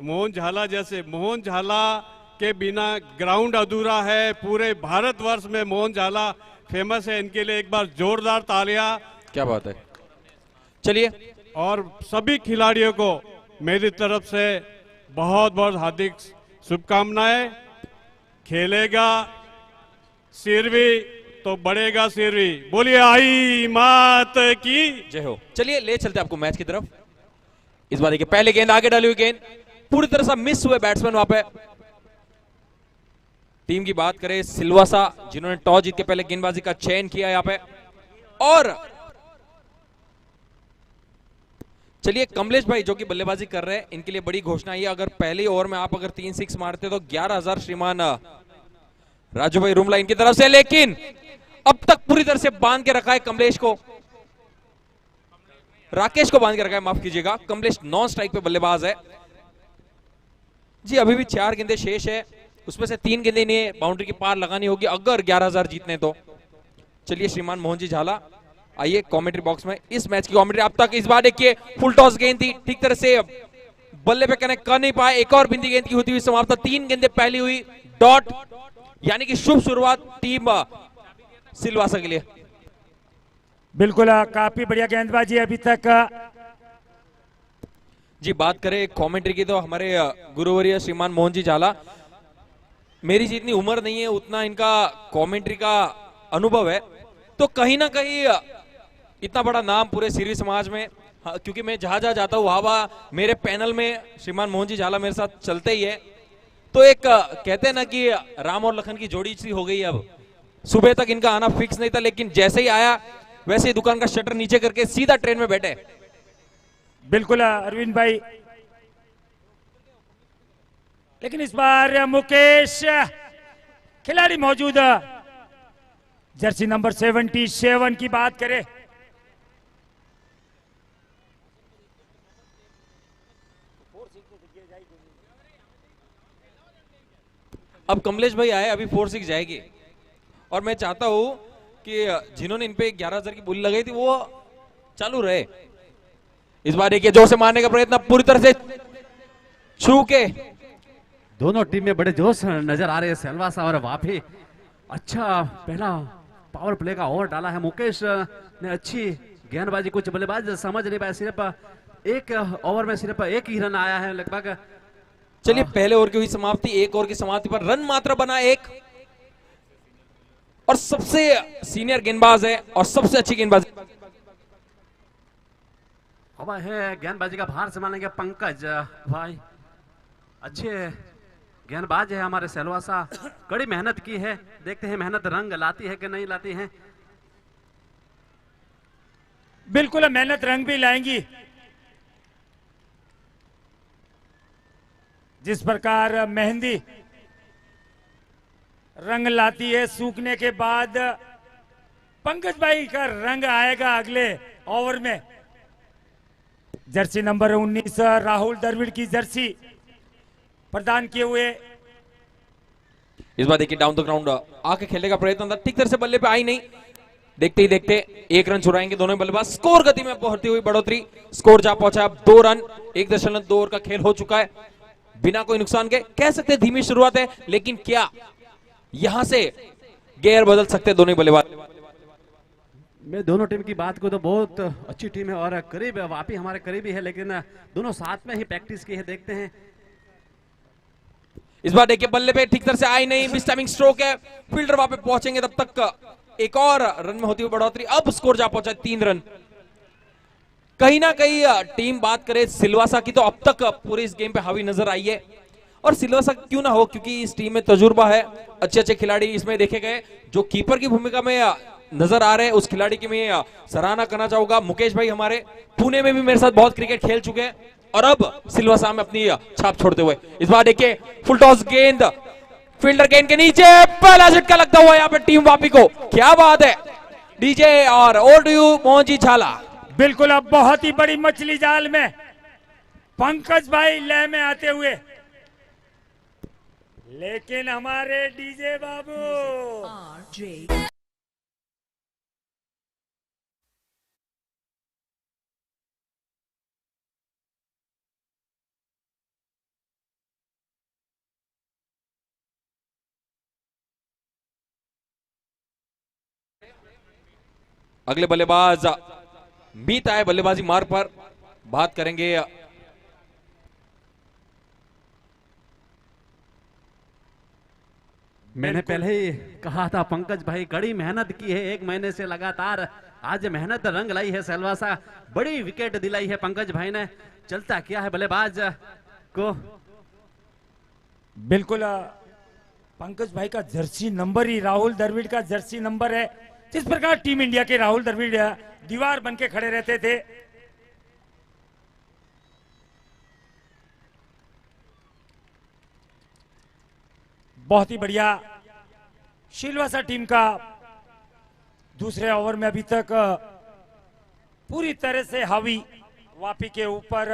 मोहन झाला जैसे, मोहन झाला के बिना ग्राउंड अधूरा है। पूरे भारतवर्ष में मोहन झाला फेमस है। इनके लिए एक बार जोरदार तालियां। क्या बात है। चलिए, और सभी खिलाड़ियों को मेरी तरफ से बहुत बहुत हार्दिक शुभकामनाएं। खेलेगा सिरवी तो बढ़ेगा सिरवी। बोलिए आई मात की जय हो। चलिए, ले चलते आपको मैच की तरफ। इस बार देखिए, पहले गेंद आगे डाली हुई गेंद पूरी तरह से मिस हुए बैट्समैन वहां पे। टीम की बात करें, सिलवासा जिन्होंने टॉस जीत के पहले गेंदबाजी का चयन किया यहां पे। और चलिए, कमलेश भाई जो कि बल्लेबाजी कर रहे हैं, इनके लिए बड़ी घोषणा है। अगर पहले ओवर में आप अगर 3 6 मारते तो 11,000 श्रीमान राजू भाई रूमला इनकी तरफ से। लेकिन अब तक पूरी तरह से बांध के रखा है कमलेश को, राकेश को बांध के रखा है, माफ कीजिएगा। कमलेश नॉन स्ट्राइक पे बल्लेबाज है जी। अभी भी 4 गेंदें शेष है, उसमें से 3 गेंदें इन्हें बाउंड्री के पार लगानी होगी अगर 11,000 जीतने तो। चलिए, श्रीमान मोहन जी झाला आइए कमेंट्री बॉक्स में। इस मैच की कमेंट्री अब तक। इस बार देखिए, फुल टॉस गेंद थी, ठीक तरह से बल्ले पे कनेक्ट कर नहीं पाए। एक और बिंदी गेंद की होती हुई समाप्त। 3 गेंदें पहली हुई डॉट, यानी कि शुभ शुरुआत टीम सिलवासा के लिए। बिल्कुल, काफी बढ़िया गेंदबाजी अभी तक जी। बात करें कमेंट्री की तो हमारे गुरुवर्य श्रीमान मोहन जी झाला, मेरी जितनी उम्र नहीं है उतना इनका कमेंट्री का अनुभव है। तो कहीं ना कहीं इतना बड़ा नाम पूरे सिरवी समाज में, क्योंकि मैं जहां जहां जाता हूँ वहां मेरे पैनल में श्रीमान मोहन जी झाला मेरे साथ चलते ही है। तो एक कहते हैं ना कि राम और लखन की जोड़ी सी हो गई। अब सुबह तक इनका आना फिक्स नहीं था, लेकिन जैसे ही आया वैसे ही दुकान का शटर नीचे करके सीधा ट्रेन में बैठे। बिल्कुल अरविंद भाई, लेकिन इस बार मुकेश खिलाड़ी मौजूद, जर्सी नंबर 77 की बात करें अब कमलेश भाई आए, अभी 4-6 जाएगी। और मैं चाहता हूं कि जिन्होंने इन पे 11,000 की बोली लगाई थी वो चालू रहे। इस बार देखिए, जोर से मारने का प्रयत्न पूरी तरह से छू के। दोनों टीम में बड़े जोश नजर आ रहे हैं। सिलवासा और वापी अच्छा पहला पावर प्ले का ओवर डाला है। मुकेश ने अच्छी गेंदबाजी, कुछ बल्लेबाज समझ नहीं पाए। सिर्फ एक ओवर में सिर्फ एक ही रन आया है लगभग। चलिए, पहले ओवर की हुई समाप्ति, एक ओवर की समाप्ति पर रन मात्र बना 1। और सबसे सीनियर गेंदबाज है और सबसे अच्छी गेंदबाज हवा है। गेंदबाजी का भार संभालेंगे पंकज भाई, अच्छे गेंदबाज है हमारे सिलवासा। कड़ी मेहनत की है, देखते हैं मेहनत रंग लाती है कि नहीं लाती है। बिल्कुल मेहनत रंग भी लाएंगी। जिस प्रकार मेहंदी रंग लाती है सूखने के बाद, पंकज भाई का रंग आएगा अगले ओवर में। जर्सी नंबर 19 राहुल द्रविड़ की जर्सी प्रदान किए हुए। इस बार देखिए, डाउन द ग्राउंड आके खेलने का प्रयत्न था, ठीक तरह से बल्ले पे आई नहीं। देखते ही देखते 1 रन चुराएंगे दोनों बल्लेबाज। स्कोर गति में बढ़ती हुई बढ़ोतरी, स्कोर जा पहुंचा अब 2 रन। 1.2 ओवर का खेल हो चुका है बिना कोई नुकसान के। कह सकते हैं धीमी शुरुआत है, लेकिन क्या यहां से गेयर बदल सकते दोनों बल्लेबाज? मैं दोनों टीम की बात को तो बहुत अच्छी टीम है और करीब वापी हमारे करीबी है, लेकिन दोनों साथ में ही प्रैक्टिस की है। देखते हैं इस बार देखिए, बल्ले पे ठीक तरह से आई नहीं, मिस टाइमिंग स्ट्रोक है। फील्डर वहां पे पहुंचेंगे तब तक एक और रन में होती हुई बढ़ोतरी। अब स्कोर जा पहुंचा 3 रन। कहीं ना कहीं टीम बात करे सिलवासा की तो अब तक पूरे इस गेम पे हावी नजर आई है। और सिलवासा क्यों ना हो, क्योंकि इस टीम में तजुर्बा है, अच्छे अच्छे खिलाड़ी इसमें देखे गए। जो कीपर की भूमिका में नजर आ रहे हैं उस खिलाड़ी की मैं सराहना करना चाहूंगा। मुकेश भाई हमारे पुणे में भी मेरे साथ बहुत क्रिकेट खेल चुके हैं और अब सिलवासा में अपनी छाप छोड़ते हुए। इस बार देखिए, फुल टॉस गेंद फील्डर गेंद के नीचे, पहला झटका लगता हुआ यहाँ पे टीम वापी को। क्या बात है डीजे, और over to you Mohan ji झाला। बिल्कुल, अब बहुत ही बड़ी मछली जाल में पंकज भाई लय में आते हुए, लेकिन हमारे डीजे बाबू अगले बल्लेबाज मीत आए बल्लेबाजी मार्ग पर, बात करेंगे मैंने पहले ही कहा था पंकज भाई, कड़ी मेहनत की है 1 महीने से लगातार, आज मेहनत रंग लाई है सेलवासा, बड़ी विकेट दिलाई है पंकज भाई ने। चलता क्या है बल्लेबाज को। बिल्कुल पंकज भाई का जर्सी नंबर ही राहुल द्रविड़ का जर्सी नंबर है। जिस प्रकार टीम इंडिया के राहुल द्रविड़ दीवार बन के खड़े रहते थे, बहुत ही बढ़िया सिलवासा टीम का दूसरे ओवर में अभी तक पूरी तरह से हावी वापी के ऊपर।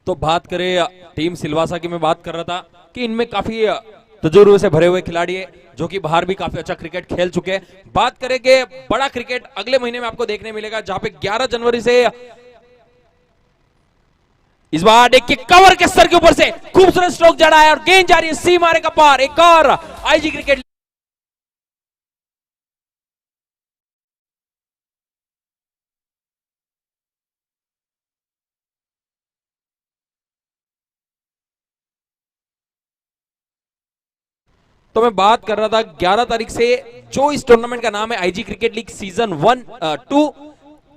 तो बात करें टीम सिलवासा की, मैं बात कर रहा था कि इनमें काफी तजुर्बे से भरे हुए खिलाड़ी है जो कि बाहर भी काफी अच्छा क्रिकेट खेल चुके हैं। बात करेंगे बड़ा क्रिकेट अगले महीने में आपको देखने मिलेगा, जहां पे 11 जनवरी से इस बार एक कवर के सर के ऊपर से खूबसूरत स्ट्रोक जड़ा है और गेंद जा रही है सी मारे का पार। एक और आईजी क्रिकेट तो मैं बात कर रहा था 11 तारीख से जो इस टूर्नामेंट का नाम है आईजी क्रिकेट लीग सीजन 1-2।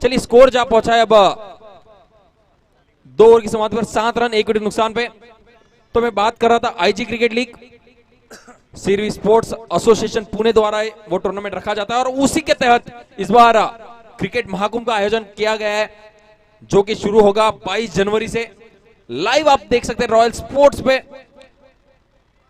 चलिए स्कोर जा पहुंचा है अब 2 ओवर की समाप्ति पर 7 रन 1 विकेट नुकसान पे। तो मैं बात कर रहा था IG cricket league Sirvi sports association Pune द्वारा वो टूर्नामेंट रखा जाता है और उसी के तहत इस बार क्रिकेट महाकुंभ का आयोजन किया गया है, जो कि शुरू होगा 22 जनवरी से। लाइव आप देख सकते हैं रॉयल स्पोर्ट्स पे।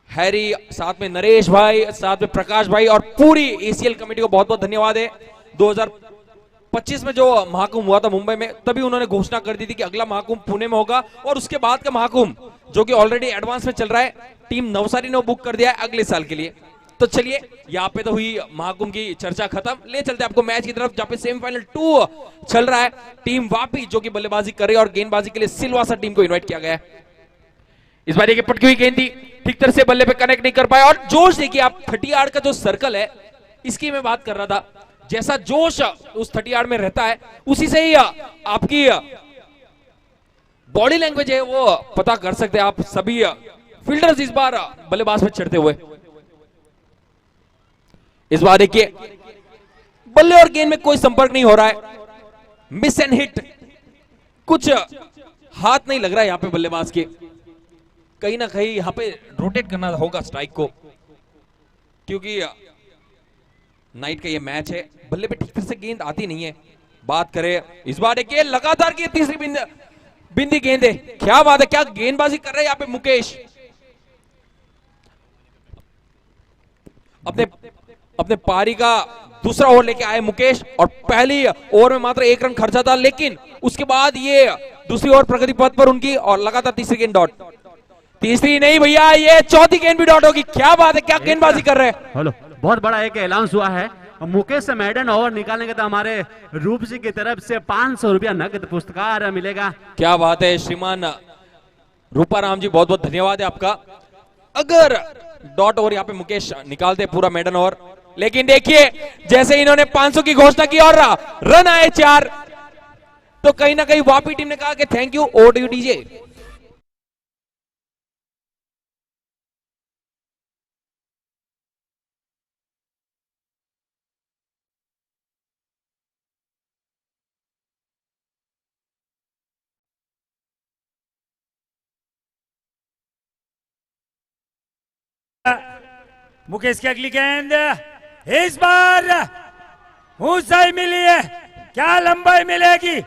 हैरी, साथ में नरेश भाई, साथ में प्रकाश भाई और पूरी एसीएल कमेटी को बहुत बहुत धन्यवाद है। 2025 में जो महाकुंभ हुआ था मुंबई में, तभी उन्होंने घोषणा कर दी थी कि अगला महाकुंभ पुणे में होगा और उसके बाद का महाकुंभ जो कि ऑलरेडी एडवांस में चल रहा है, टीम नवसारी ने बुक कर दिया है अगले साल के लिए। तो चलिए यहाँ पे तो हुई महाकुंभ की चर्चा खत्म, ले चलते आपको मैच की तरफ, जहाँ पे सेमीफाइनल 2 चल रहा है। टीम वापी जो कि बल्लेबाजी कर रही है और गेंदबाजी के लिए सिलवासा टीम को इन्वाइट किया गया है। इस बार देखिए पटकी हुई गेंद थी, ठीक तरह से बल्ले पे कनेक्ट नहीं कर पाया और जोश देखिए आप 30 यार्ड का जो सर्कल है इसकी मैं बात कर रहा था। जैसा जोश उस 30 यार्ड में रहता है उसी से ही आपकी बॉडी लैंग्वेज है वो पता कर सकते हैं आप सभी फील्डर्स इस बार बल्लेबाज पे चढ़ते हुए। इस बार देखिए बल्ले और गेंद में कोई संपर्क नहीं हो रहा है, मिस एंड हिट, कुछ हाथ नहीं लग रहा है यहां पे बल्लेबाज के। कहीं ना कहीं यहां पे रोटेट करना होगा स्ट्राइक को, क्योंकि नाइट का ये मैच है, बल्ले पे ठीक तरह से गेंद आती नहीं है। बात करें इस बार देखिए लगातार की तीसरी बिंदी गेंद है, क्या बात है, क्या गेंदबाजी कर रहे हैं यहाँ पे मुकेश। अपने पारी का दूसरा ओवर लेके आए मुकेश और पहली ओवर में मात्र 1 रन खर्चा था, लेकिन उसके बाद ये दूसरी ओवर प्रगति पथ पर उनकी और लगातार तीसरी गेंद डॉट। तीसरी नहीं भैया, ये चौथी गेंद भी डॉट होगी, क्या बात है, क्या गेंदबाजी कर रहे हैं। हेलो, बहुत बड़ा एक ऐलान हुआ है, मुकेश से मैडन ओवर निकालने के तो हमारे रूप जी की तरफ से 500 रुपया नगद पुरस्कार मिलेगा। क्या बात है श्रीमान रूपाराम जी, बहुत बहुत धन्यवाद है आपका। अगर डॉट ओवर यहाँ पे मुकेश निकालते पूरा मैडन ओवर, लेकिन देखिए जैसे इन्होंने 500 की घोषणा की और रन आए 4, तो कहीं ना कहीं वापी टीम ने कहा कि thank you, over to you DJ. Mukesh की अगली गेंद इस बार ऊंचाई मिली है, क्या लंबाई मिलेगी।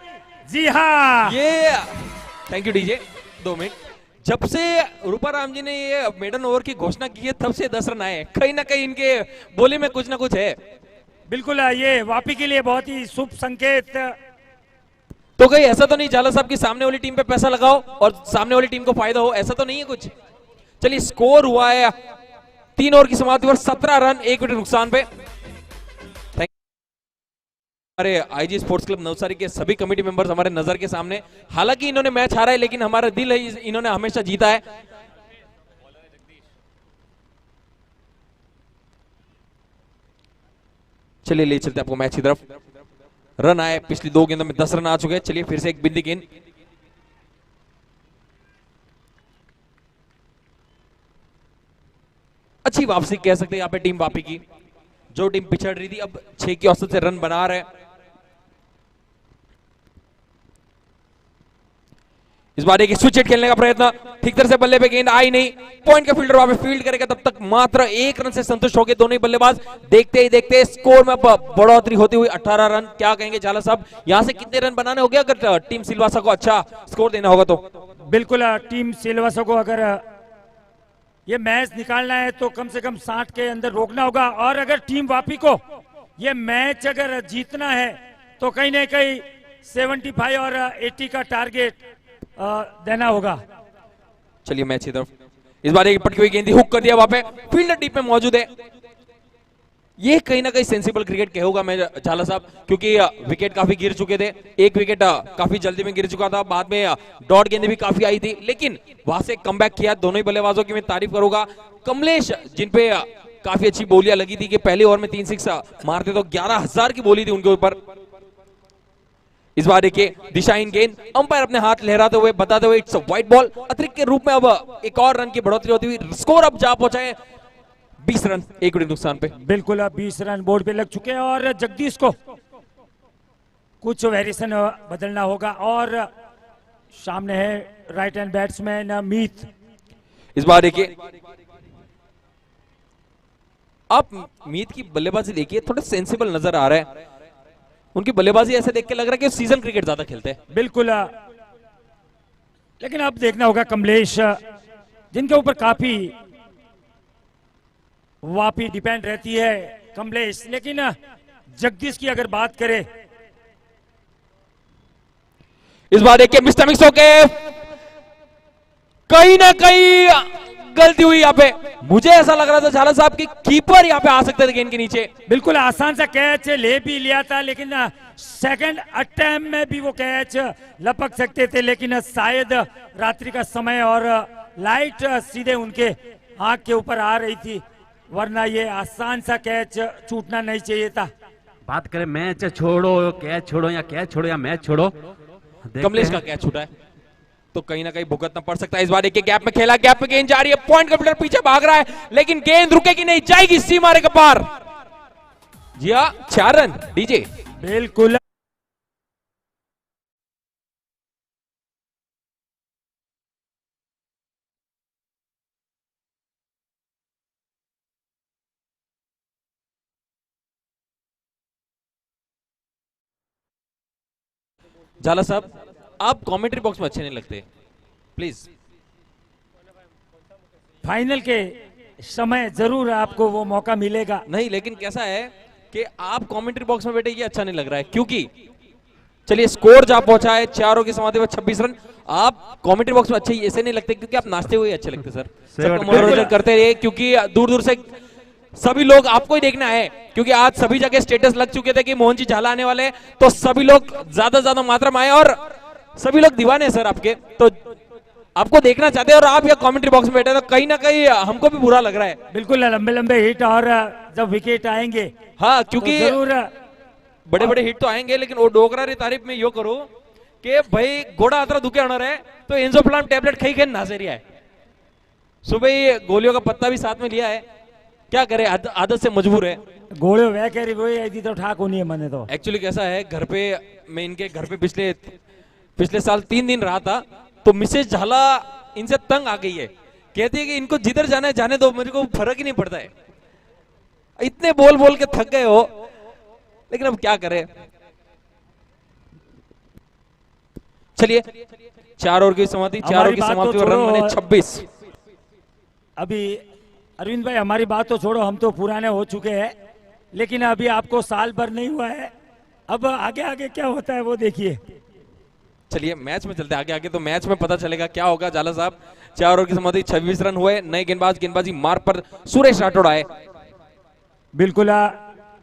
जी हाँ, ये थैंक यू डीजे। 2 मिनट, जब से रूपाराम जी ने ये मेडन ओवर की घोषणा की है तब से 10 रन आए, कहीं ना कहीं इनके बोली में कुछ ना कुछ है। बिल्कुल ये वापी के लिए बहुत ही शुभ संकेत। तो कहीं ऐसा तो नहीं झाला साहब कि सामने वाली टीम पे पैसा लगाओ और सामने वाली टीम को फायदा हो, ऐसा तो नहीं है कुछ। चलिए स्कोर हुआ है 3 ओवर की समाप्ति पर 17 रन 1 विकेट नुकसान पे। हमारे आईजी स्पोर्ट्स क्लब नवसारी के सभी कमेटी मेंबर्स हमारे नजर के सामने, हालांकि इन्होंने मैच हारा है लेकिन हमारा दिल है इन्होंने हमेशा जीता है। चलिए ले चलते हैं आपको मैच की तरफ। रन आए पिछली 2 गेंदों में 10 रन आ चुके हैं। चलिए फिर से एक बिंदी गेंद, अच्छी वापसी कह सकते हैं यहाँ पे टीम वापी की। जो टीम पिछड़ रही थी अब 6 की औसत से रन बना रहे। इस बार एक स्विच हिट खेलने का प्रयत्न, ठीक तरह से बल्ले पे गेंद आई नहीं। पॉइंट का फील्डर वहां पे फील्ड करेगा, तब तक मात्र 1 रन से संतुष्ट हो गए दोनों ही बल्लेबाज। देखते ही देखते स्कोर में बढ़ोतरी होती हुई 18 रन। क्या कहेंगे झाला साहब, यहां से कितने रन बनाने होंगे अगर टीम सिलवासा को अच्छा स्कोर देना होगा तो? बिल्कुल टीम सिलवासा को अगर ये मैच निकालना है तो कम से कम 60 के अंदर रोकना होगा। और अगर टीम वापी को ये मैच अगर जीतना है तो कहीं ना कहीं 75 और 80 का टारगेट देना होगा। चलिए मैच की तरफ। इस बार एक पटकी हुई गेंद हुक कर दिया, वहां पे फील्डर डीप में मौजूद है। ये कहीं ना कहीं सेंसिबल क्रिकेट कहूंगा मैं झाला साहब, क्योंकि विकेट काफी गिर चुके थे। एक विकेट काफी जल्दी में गिर चुका था, बाद में डॉट गेंदें भी काफी आई थी, लेकिन वहां से कमबैक किया। दोनों ही बल्लेबाजों की मैं तारीफ करूंगा। कमलेश जिन पे काफी अच्छी बोलियां लगी थी कि पहले ओवर में 3 6 मारते तो 11,000 की बोली थी उनके ऊपर। इस बार देखिए दिशाहीन गेंद, अंपायर अपने हाथ लहराते हुए बताते हुए इट्स अ व्हाइट बॉल। अतिरिक्त के रूप में अब एक और रन की बढ़ोतरी होती हुई स्कोर अब जा पहुंचा है 20 रन 1 विकेट नुकसान पे। बिल्कुल 20 रन बोर्ड पे लग चुके हैं और जगदीश को कुछ वेरिएशन बदलना होगा। और सामने है राइट हैंड बैट्समैन मीत। इस बार देखिए आप मीत की बल्लेबाजी देखिए, थोड़े सेंसिबल नजर आ रहा है। उनकी बल्लेबाजी ऐसे देख के लग रहा है कि सीजन क्रिकेट ज्यादा खेलते हैं। बिल्कुल लेकिन अब देखना होगा कमलेश, जिनके ऊपर काफी वापी डिपेंड रहती है कमलेश। लेकिन जगदीश की अगर बात करें, इस बार देखिए मिस्टर मिक्स होके कहीं ना कहीं गलती हुई यहाँ पे। मुझे ऐसा लग रहा था झाला साहब की कीपर यहाँ पे आ सकते थे गेंद के नीचे। बिल्कुल आसान सा कैच ले भी लिया था, लेकिन सेकंड अटेम्प्ट में भी वो कैच लपक सकते थे, लेकिन शायद रात्रि का समय और लाइट सीधे उनके आंख के ऊपर आ रही थी, वरना ये आसान सा कैच छूटना नहीं चाहिए था। बात करें मैच छोड़ो, कैच छोड़ो या कैच छोड़ो या मैच छोड़ो, कमलेश का कैच छूटा है तो कहीं ना कहीं भुगतना पड़ सकता है। इस बार एक गैप में खेला, गैप में गेंद जा रही है, पॉइंट का फील्डर पीछे भाग रहा है, लेकिन गेंद रुकेगी नहीं, जाएगी सीमा रेखा पार। जी हाँ 4 रन डीजे। बिल्कुल झाला साहब आप कमेंट्री बॉक्स में अच्छे नहीं लगते, प्लीज। फाइनल के समय जरूर आपको वो मौका मिलेगा। नहीं, लेकिन कैसा है कि आप कमेंट्री बॉक्स में बैठे ये अच्छा नहीं लग रहा है, क्योंकि चलिए स्कोर जा पहुंचा है 4 की समाधि पर 26 रन। आप कमेंट्री बॉक्स में अच्छे ऐसे नहीं लगते क्योंकि आप नाचते हुए अच्छे लगते सर, सबका मनोरंजन करते रहिए, क्योंकि दूर दूर से सभी लोग आपको ही देखना है। क्योंकि आज सभी जगह स्टेटस लग चुके थे कि मोहन जी झाला आने वाले, तो सभी लोग ज्यादा मात्रा में आए और सभी लोग दीवाने हैं सर आपके, तो आपको देखना चाहते हैं और आप यहाँ कमेंट्री बॉक्स में बैठे तो कहीं ना कहीं हमको भी बुरा लग रहा है। बिल्कुल लंबे लंबे हिट और जब विकेट आएंगे, हाँ क्योंकि तो जरूर बड़े बड़े हिट तो आएंगे, लेकिन वो डोगरा री तारीफ में यो करो कि भाई घोड़ा आतरा दुखे होना रहे तो एंजोप्लाम टेबलेट खाई खाई नासेरिया है। सुबह ही गोलियों का पत्ता भी साथ में लिया है, क्या करे आदत से मजबूर है। घोड़े वह कह रही वही आई थी तो ठाक होनी है मैंने तो। एक्चुअली कैसा है, घर पे मैं इनके घर पे पिछले साल 3 दिन रहा था, तो मिसेज झाला इनसे तंग आ गई है, कहती है कि इनको जिधर जाना है जाने दो, मेरे को फर्क ही नहीं पड़ता है। इतने बोल बोल के थक गए हो, लेकिन अब क्या करें। चलिए 4 ओवर की समाप्ति, 4 ओवर की समाप्ति और रन बने 26। अभी अरविंद भाई हमारी बात तो छोड़ो, हम तो पुराने हो चुके हैं, लेकिन अभी आपको साल भर नहीं हुआ है। अब आगे आगे क्या होता है वो देखिए। चलिए मैच में चलते आगे आगे, तो मैच में पता चलेगा क्या होगा। झाला साहब 4 ओवर की समाप्ति 26 रन हुए। नए गेंदबाजी मार्ग पर सुरेश राठौड़ आए। बिल्कुल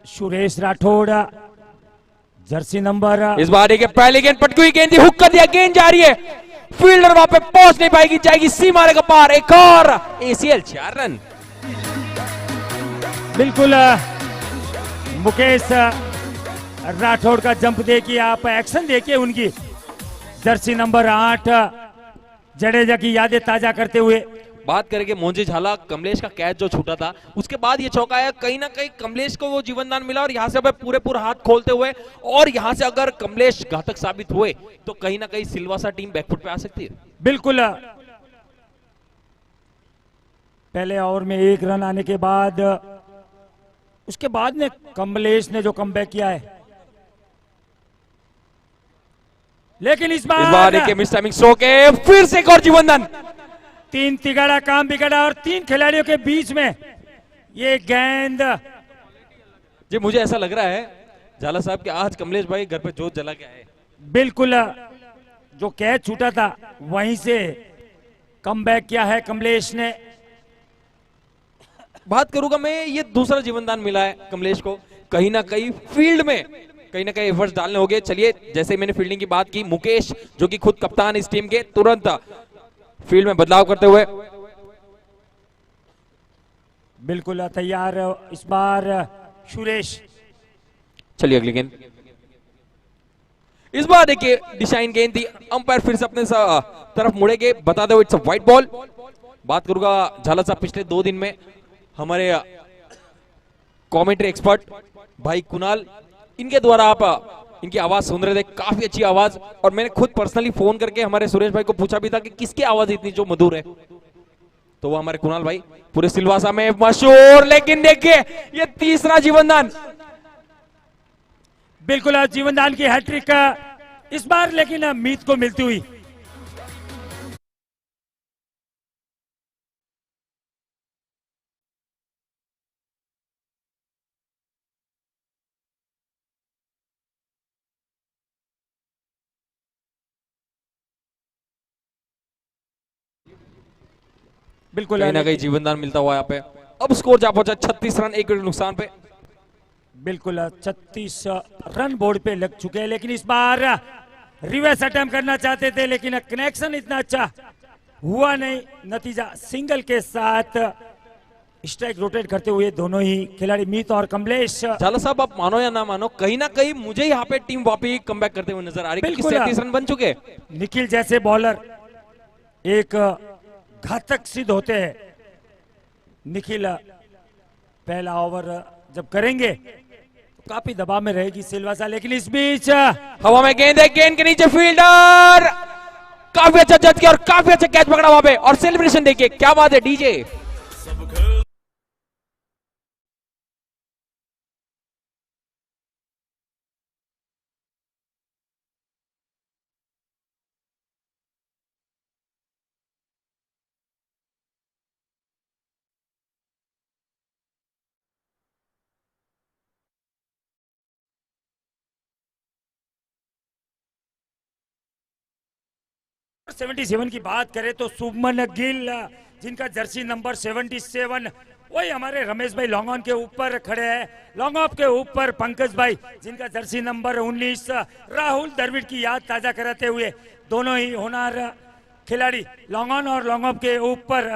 सुरेश राठौड़ जर्सी नंबर। इस बार पहली गेंद पटकी हुई गेंद हुक कर दिया, गेंद जा रही है, फील्डर वहां पे पहुंच नहीं पाएगी, जाएगी सीमा रेखा पार। एक और ACL 4 रन। बिल्कुल मुकेश राठौड़ का जंप देखिए आप, एक्शन देखिए उनकी। जर्सी नंबर 8 जडेजा की यादें ताजा करते हुए। बात करेंगे मोहनजी झाला, कमलेश का कैच जो छूटा था उसके बाद ये चौका आया, कहीं ना कहीं कमलेश को वो जीवनदान मिला और यहाँ से पूरे हाथ खोलते हुए, और यहाँ से अगर कमलेश घातक साबित हुए तो कहीं ना कहीं सिलवासा टीम बैकफुट पे आ सकती है। बिल्कुल, पहले ओवर में 1 रन आने के बाद उसके बाद में कमलेश ने जो कमबैक किया है, लेकिन इस बार देखिए मिस टाइमिंग स्ट्रोक है, फिर से एक और जीवनदान। 3 तिगाड़ा काम बिगड़ा और 3 खिलाड़ियों के बीच में ये गेंद। जी मुझे ऐसा लग रहा है झाला साहब कि आज कमलेश भाई घर पे जोत जला के आए। बिल्कुल, जो कैच छूटा था वहीं से कमबैक किया है कमलेश ने। बात करूंगा मैं, ये दूसरा जीवनदान मिला है कमलेश को, कहीं ना कहीं फील्ड में कहीं ना कहीं एफर्ट्स डालने होंगे। चलिए, जैसे मैंने फील्डिंग की बात की, मुकेश जो कि खुद कप्तान इस टीम के, तुरंत फील्ड में बदलाव करते हुए। बिल्कुल तैयार इस बार सुरेश। चलिए अगली गेंद, इस बार देखिए डिशाइन गेंद थी, अंपायर फिर से अपने तरफ मुड़ेंगे, बता दो इट्स अ व्हाइट बॉल। बात करूंगा झाला साहब, पिछले 2 दिन में हमारे कमेंट्री एक्सपर्ट भाई कुणाल, इनके द्वारा आप इनकी आवाज सुन रहे थे, काफी अच्छी आवाज, और मैंने खुद पर्सनली फोन करके हमारे सुरेश भाई को पूछा भी था कि किसकी आवाज इतनी जो मधुर है, तो वो हमारे कुणाल भाई, पूरे सिलवासा में मशहूर। लेकिन देखिए ये तीसरा जीवनदान, बिल्कुल जीवनदान की हैट्रिक इस बार, लेकिन मीत को मिलती हुई। बिल्कुल कहीं ना कहीं जीवनदान मिलता हुआ यहाँ पे। अब स्कोर जा पहुंचा 36 रन, 1 विकेट नुकसान पे। बिल्कुल 36 रन बोर्ड पे लग चुके हैं, लेकिन इस बार रिवर्स अटेम्प्ट करना चाहते थे, लेकिन कनेक्शन इतना अच्छा हुआ नहीं। नतीजा सिंगल के साथ स्ट्राइक रोटेट करते हुए दोनों ही खिलाड़ी मीत और कमलेश। झाला साहब आप मानो या ना मानो, कहीं ना कहीं मुझे यहाँ पे टीम वापस कमबैक करते हुए नजर आ रही है, क्योंकि 37 रन बन चुके। निखिल जैसे बॉलर एक घातक सिद्ध होते हैं। निखिल पहला ओवर जब करेंगे तो काफी दबाव में रहेगी सिलवासा, लेकिन इस बीच हवा में गेंद है, गेंद के नीचे फील्डर काफी अच्छा जज किया और काफी अच्छा कैच पकड़ा वहां पे, और सेलिब्रेशन देखिए क्या बात है डीजे। और 77 की बात करें तो शुभमन गिल, जिनका जर्सी नंबर 77, वही हमारे रमेश भाई लॉन्ग ऑन के ऊपर खड़े हैं। लॉन्ग ऑफ के ऊपर पंकज भाई, जिनका जर्सी नंबर 19, राहुल द्रविड़ की याद ताजा कराते हुए दोनों ही होनहार खिलाड़ी लॉन्ग ऑन और लॉन्ग ऑफ के ऊपर।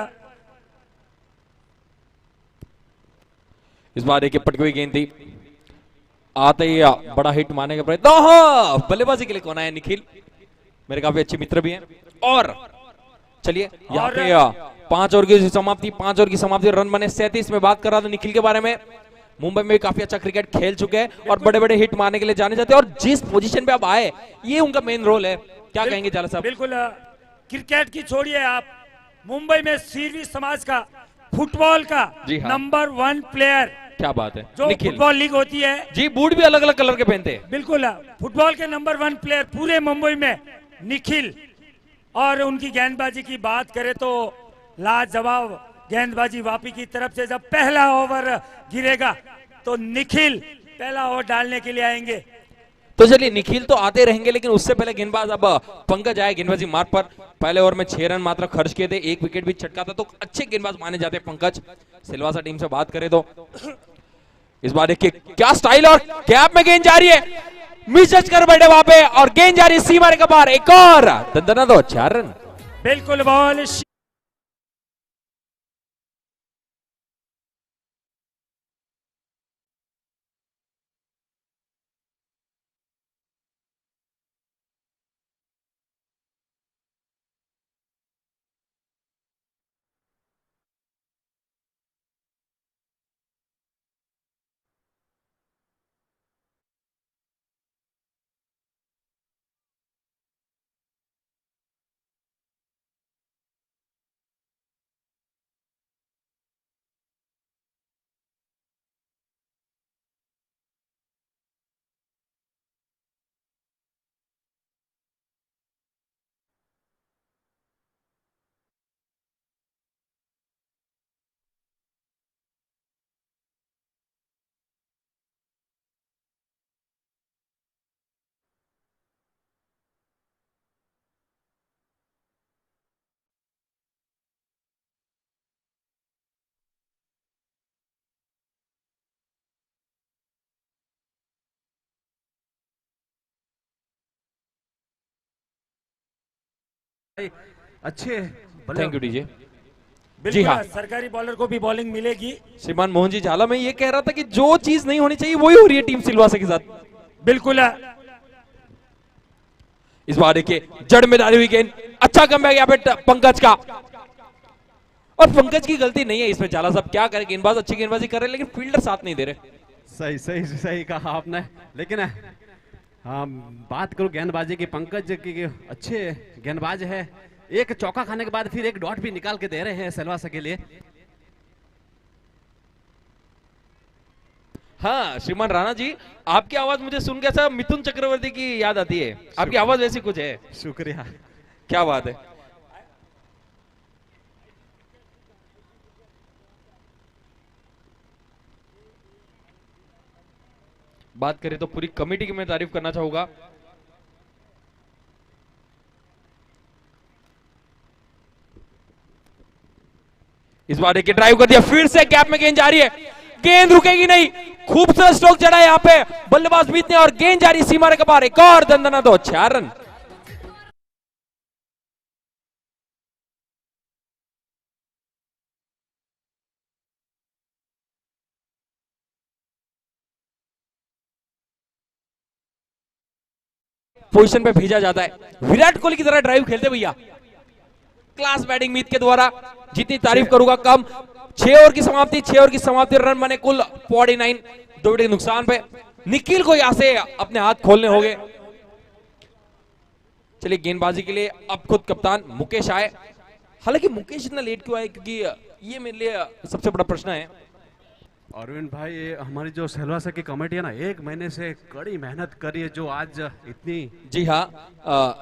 इस बार देखिए पटकी हुई गेंद थी, आते ही बड़ा हिट मारने का प्रयत्न, बल्लेबाजी के लिए कौन आया? निखिल, मेरे काफी अच्छे मित्र भी हैं। और चलिए यहाँ पे 5 ओवर की समाप्ति, 5 ओवर की समाप्ति, रन बने 37 में। बात कर रहा था निखिल के बारे में, मुंबई में काफी अच्छा क्रिकेट खेल चुके हैं और बड़े बड़े हिट मारने के लिए जाने जाते हैं, और जिस पोजीशन पे अब आए ये उनका मेन रोल है। क्या कहेंगे झाला साहब? बिल्कुल, क्रिकेट की छोड़िए आप, मुंबई में सीरवी समाज का फुटबॉल का नंबर 1 प्लेयर, क्या बात है, जो फुटबॉल लीग होती है जी, बूट भी अलग अलग कलर के पहनते हैं। बिल्कुल, फुटबॉल के नंबर 1 प्लेयर पूरे मुंबई में निखिल। और उनकी गेंदबाजी की बात करें तो लाजवाब गेंदबाजी वापी की तरफ से। जब पहला ओवर गिरेगा तो निखिल पहला ओवर डालने के लिए आएंगे। तो चलिए निखिल तो आते रहेंगे, लेकिन उससे पहले गेंदबाज अब पंकज आए गेंदबाजी मार्ग पर। पहले ओवर में 6 रन मात्र खर्च किए थे, 1 विकेट भी छटका था, तो अच्छे गेंदबाज माने जाते हैं पंकज। सिलवासा टीम से बात करें तो इस बार देखिए क्या स्टाइल, और गैप में गेंद जा रही है, मिस जज कर बैठे वहां पे, और गेंद जा रही है सीमा के बाहर, एक और दंदना दो 4 रन। बिल्कुल बॉल अच्छे थैंक यू डीजे। जी बिल्कुल हाँ। सरकारी बॉलर को भी बॉलिंग मिलेगी। श्रीमान मोहन जी झाला, मैं ये कह रहा था कि जो चीज नहीं होनी चाहिए वही हो रही है टीम सिलवासा के साथ। बिल्कुल इस बार देखिए जड़ में डाली हुई गेंद, अच्छा कमबैक यहाँ पे पंकज का, और पंकज की गलती नहीं है इसमें। झाला साहब क्या करे, गेंदबाज अच्छी गेंदबाजी कर रहे हैं लेकिन फील्डर साथ नहीं दे रहे। सही सही सही कहा आपने, लेकिन हाँ बात करूं गेंदबाजी की, पंकज की अच्छे गेंदबाज है। एक चौका खाने के बाद फिर एक डॉट भी निकाल के दे रहे हैं सिलवासा के लिए। हाँ श्रीमान राणा जी, आपकी आवाज मुझे सुन के ऐसा मिथुन चक्रवर्ती की याद आती है, आपकी आवाज वैसी कुछ है। शुक्रिया। क्या बात है। बात करें तो पूरी कमेटी की मैं तारीफ करना चाहूंगा। इस बार देखिए ड्राइव कर दिया, फिर से गैप में गेंद जा रही है, गेंद रुकेगी नहीं, खूबसूरत स्ट्रोक चढ़ा यहाँ पे बल्लेबाज मीत ने, और गेंद जा रही सीमा रेखा पार, एक और दंदना दो 4 रन। पोजीशन पे भेजा जाता है, विराट कोहली की तरह ड्राइव खेलते भैया, क्लास बैटिंग मीत के द्वारा, जितनी तारीफ करूंगा कम। 6 ओवर की समाप्ति, रन बने कुल 49, 2 विकेट के नुकसान पे। निखिल को यहां से अपने हाथ खोलने होंगे। चलिए गेंदबाजी के लिए अब खुद कप्तान मुकेश आए। हालांकि मुकेश इतना लेट क्यों आए, क्योंकि ये मेरे लिए सबसे बड़ा प्रश्न है। अरविंद भाई, हमारी जो सिलवासा की कमेटी है ना, 1 महीने से कड़ी मेहनत करी है, जो आज इतनी। जी हाँ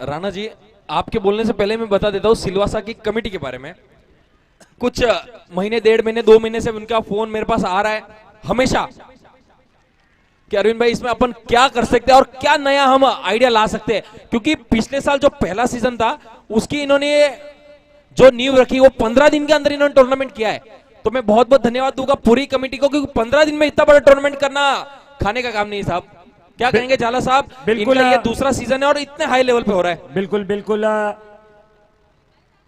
राणा जी, आपके बोलने से पहले मैं बता देता हूँ सिलवासा की कमेटी के बारे में। कुछ महीने, 1.5 महीने, 2 महीने से उनका फोन मेरे पास आ रहा है हमेशा कि अरविंद भाई इसमें अपन क्या कर सकते हैं और क्या नया हम आइडिया ला सकते हैं, क्योंकि पिछले साल जो पहला सीजन था उसकी इन्होंने जो नींव रखी वो 15 दिन के अंदर इन्होंने टूर्नामेंट किया है। तो मैं बहुत बहुत धन्यवाद दूंगा पूरी कमेटी को, क्योंकि 15 दिन में इतना बड़ा टूर्नामेंट करना खाने का काम नहीं है साहब। क्या कहेंगे झाला साहब? बिल्कुल, इनका ये दूसरा सीजन है और इतने हाई लेवल पे हो रहा है। बिल्कुल बिल्कुल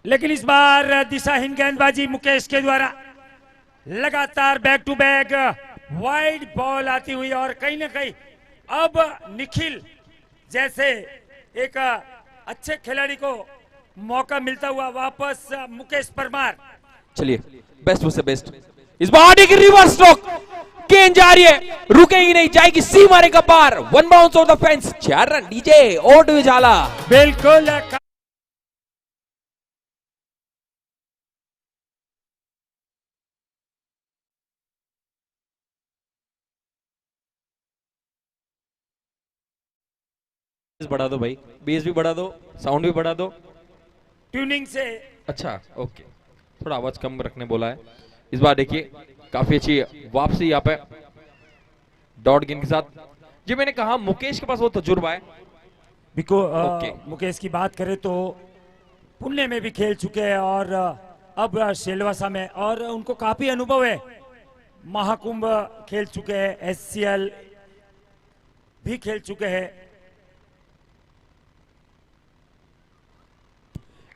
लेकिन इस बार दिशाहीन गेंदबाजी मुकेश के द्वारा, लगातार back to back wide ball आती हुई, और कहीं ना कहीं अब निखिल जैसे एक अच्छे खिलाड़ी को मौका मिलता हुआ वापस मुकेश परमार। चलिए बेस्ट से बेस्ट। इस बार एक रिवर्स स्ट्रोक, गेंद जा रही है, रुकेगी नहीं, जाएगी सीमा रेखा पार, 1 bounce off the fence, 4 run. DJ over to Jhala. बिल्कुल बढ़ा दो भाई, बेस भी बढ़ा दो, साउंड भी बढ़ा दो। ट्यूनिंग से। अच्छा ओके, थोड़ा आवाज कम रखने बोला है। इस बार देखिए काफी अच्छी वापसी यहाँ पे डॉट गेंद के साथ। जी मैंने कहा मुकेश के पास वो तजुर्बा है। मुकेश की बात करें तो पुणे में भी खेल चुके हैं और अब सिलवासा में, और उनको काफी अनुभव है। महाकुंभ खेल चुके हैं, SCL भी खेल चुके हैं।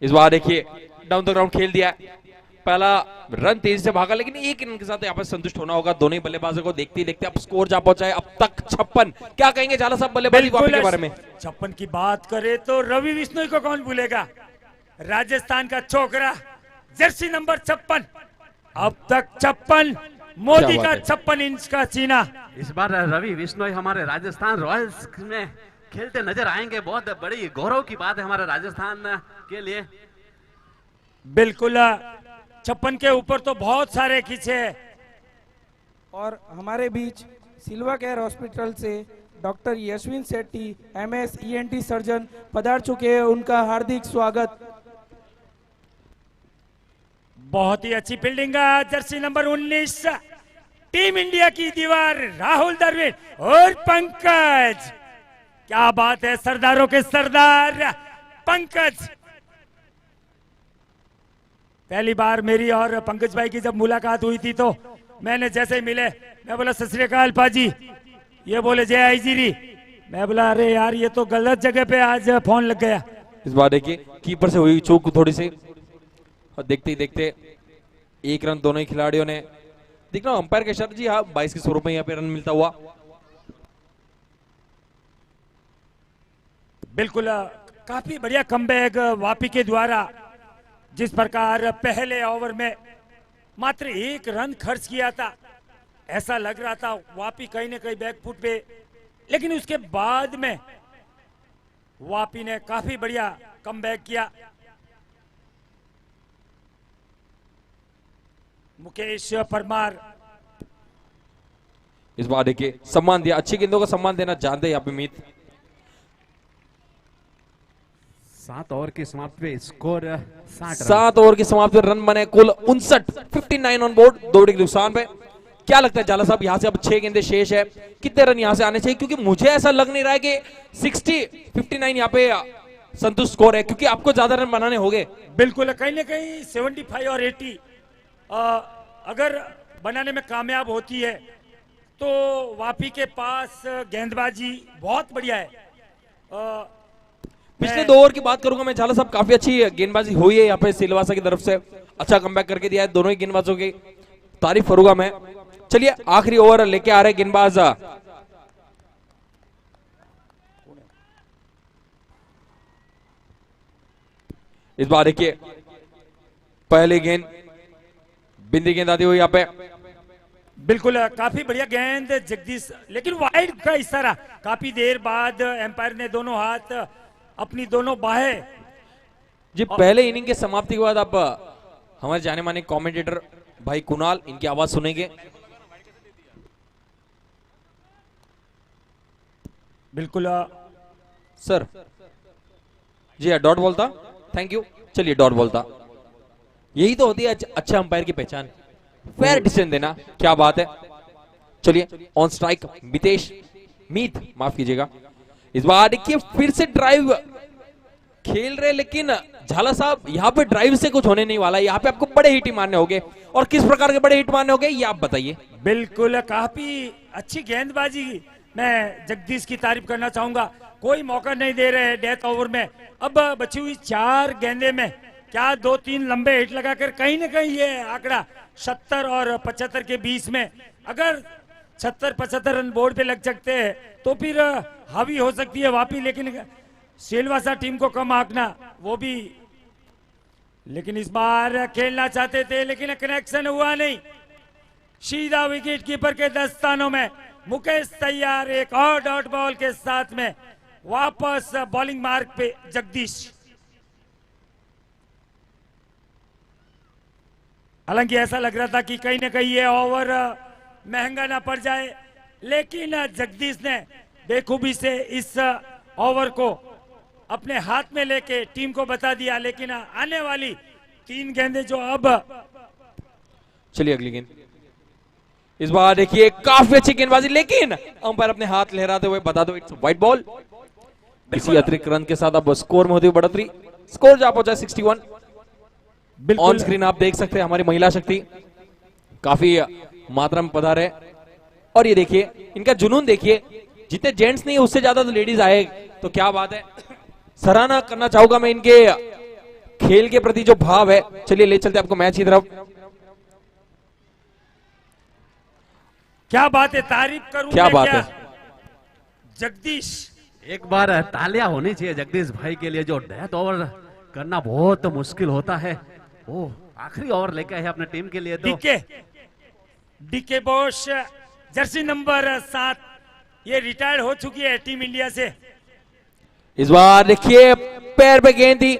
इस बार देखिए डाउन द ग्राउंड खेल दिया, पहला रन तेजी से भागा, लेकिन एक रन के साथ यहाँ पर संतुष्ट होना होगा दोनों ही बल्लेबाजों को। देखते ही देखते अब स्कोर जा पहुंचा है अब तक 56। क्या कहेंगे झाला साहब बल्लेबाजी वापसी के बारे में? 56 की बात करें तो रवि बिश्नोई को कौन भूलेगा, राजस्थान का छोकरा, जर्सी नंबर 56, अब तक 56, मोदी का 56 इंच का सीना। इस बार रवि बिश्नोई हमारे राजस्थान रॉयल्स में खेलते नजर आएंगे, बहुत बड़ी गौरव की बात है हमारे राजस्थान के लिए। बिल्कुल 56 के ऊपर तो बहुत सारे खींचे। और हमारे बीच सिल्वा केयर हॉस्पिटल से doctor Yashwin Shetty MS ENT surgeon पधार चुके हैं, उनका हार्दिक स्वागत। बहुत ही अच्छी fielding, jersey number 19, team India की दीवार, राहुल द्रविड़ और पंकज। क्या बात है, सरदारों के सरदार पंकज। पहली बार मेरी और पंकज भाई की जब मुलाकात हुई थी तो मैंने जैसे ही मिले, मैं बोला सत श्री अकाल पाजी, ये बोले जय आई जीरी। मैं बोला अरे यार ये तो गलत जगह पे आज फोन लग गया, इस बार देखिए कीपर से हुई चूक थोड़ी सी, और देखते ही देखते 1 रन दोनों ही खिलाड़ियों ने। देख रहा हूं अंपायर के शर्त जी, हाँ 22 के स्वरूप में यहाँ पे रन मिलता हुआ। बिल्कुल काफी बढ़िया कमबैक वापी के द्वारा। जिस प्रकार पहले ओवर में मात्र 1 रन खर्च किया था, ऐसा लग रहा था वापी कहीं ना कहीं बैकफुट पे, लेकिन उसके बाद में वापी ने काफी बढ़िया कमबैक किया। मुकेश परमार इस बार देखिए सम्मान दिया, अच्छी गेंदों का सम्मान देना जानते हैं यहाँ पे मीत। 7 ओवर की समाप्ति पे स्कोर 60 7 ओवर की समाप्ति पर रन बने कुल 59 ऑन बोर्ड, 2 विकेट नुकसान पे। क्या लगता है झाला साहब, यहाँ से अब 6 गेंदे शेष है, कितने रन यहाँ से आने चाहिए? क्योंकि मुझे ऐसा लग नहीं रहा है कि 59 यहाँ पे संतुष्ट स्कोर है, क्योंकि आपको ज्यादा रन बनाने होंगे। बिल्कुल कहीं ना कहीं 75 और 80 अगर बनाने में कामयाब होती है तो वापी के पास गेंदबाजी बहुत बढ़िया है। पिछले 2 ओवर की बात करूंगा मैं झाला साहब, काफी अच्छी गेंदबाजी हुई है यहाँ पे सिलवासा की तरफ से, अच्छा कमबैक करके दिया है दोनों ही गेंदबाजों की, तारीफ करूंगा मैं। चलिए आखिरी ओवर लेके आ रहे गेंदबाज इस बार देखिए पहली गेंद बिंदी गेंद आती हुई यहाँ पे। बिल्कुल काफी बढ़िया गेंद जगदीश, लेकिन वाइड का इशारा। काफी देर बाद एम्पायर ने दोनों हाथ अपनी दोनों बाहें जी पहले इनिंग के समाप्ति के बाद आप हमारे जाने माने कमेंटेटर भाई कुणाल, इनकी आवाज सुनेंगे। बिल्कुल सर जी डॉट बोलता, थैंक यू। चलिए डॉट बोलता, यही तो होती है अच्छा अंपायर की पहचान, फेयर डिसीजन देना, क्या बात है। चलिए ऑन स्ट्राइक मितेश मीत, माफ कीजिएगा। इस बार देखिए फिर से ड्राइव खेल रहे, लेकिन झाला साहब यहाँ पे ड्राइव से कुछ होने नहीं वाला, यहाँ पे आपको बड़े हिट मारने होंगे, और किस प्रकार के बड़े हिट मारने होंगे ये आप बताइए। बिल्कुल काफी अच्छी गेंदबाजी, मैं जगदीश की तारीफ करना चाहूंगा। कोई मौका नहीं दे रहे डेथ ओवर में। अब बची हुई 4 गेंदे में क्या 2-3 लंबे हिट लगाकर कहीं ना कहीं ये आंकड़ा 70 और 75 के बीच में, अगर 70-75 रन बोर्ड पे लग सकते हैं तो फिर हावी हो सकती है वापी, लेकिन सिलवासा टीम को कम आंकना वो भी। लेकिन इस बार खेलना चाहते थे लेकिन कनेक्शन हुआ नहीं। सीधा विकेट कीपर के दस्तानों में मुकेश तैयार, एक और डॉट बॉल के साथ में वापस बॉलिंग मार्क पे जगदीश। हालांकि ऐसा लग रहा था कि कहीं ना कहीं ये ओवर महंगा ना पड़ जाए, लेकिन जगदीश ने बेखूबी से इस ओवर को अपने हाथ में लेके टीम को बता दिया। लेकिन आने वाली 3 गेंदें जो अब, चलिए अगली गेंद। इस बार देखिए काफी अच्छी गेंदबाजी, लेकिन अंपायर अपने हाथ लहराते हुए बता दो इट्स व्हाइट बॉल। इसी अतिरिक्त रन के साथ अब स्कोर में होती हुई बढ़ोतरी, स्कोर जा पहुंचा 61। ऑन स्क्रीन आप देख सकते हैं हमारी महिला शक्ति काफी मात्रा में पधारे, और ये देखिए इनका जुनून देखिए, जितने जेंट्स नहीं उससे ज्यादा तो लेडीज आए, तो क्या बात है। सराहना करना चाहूंगा मैं इनके खेल के प्रति जो भाव है। चलिए ले चलते आपको मैच की तरफ। क्या बात है, तारीफ करूं क्या मैं बात क्या? है जगदीश, एक बार तालियां होनी चाहिए जगदीश भाई के लिए, जो डेथ ओवर करना बहुत मुश्किल होता है, वो आखिरी ओवर लेके आए अपने टीम के लिए। तो डीके बोस जर्सी नंबर 7, ये रिटायर्ड हो चुकी है टीम इंडिया से। इस बार देखिए पैर पे गेंद थी,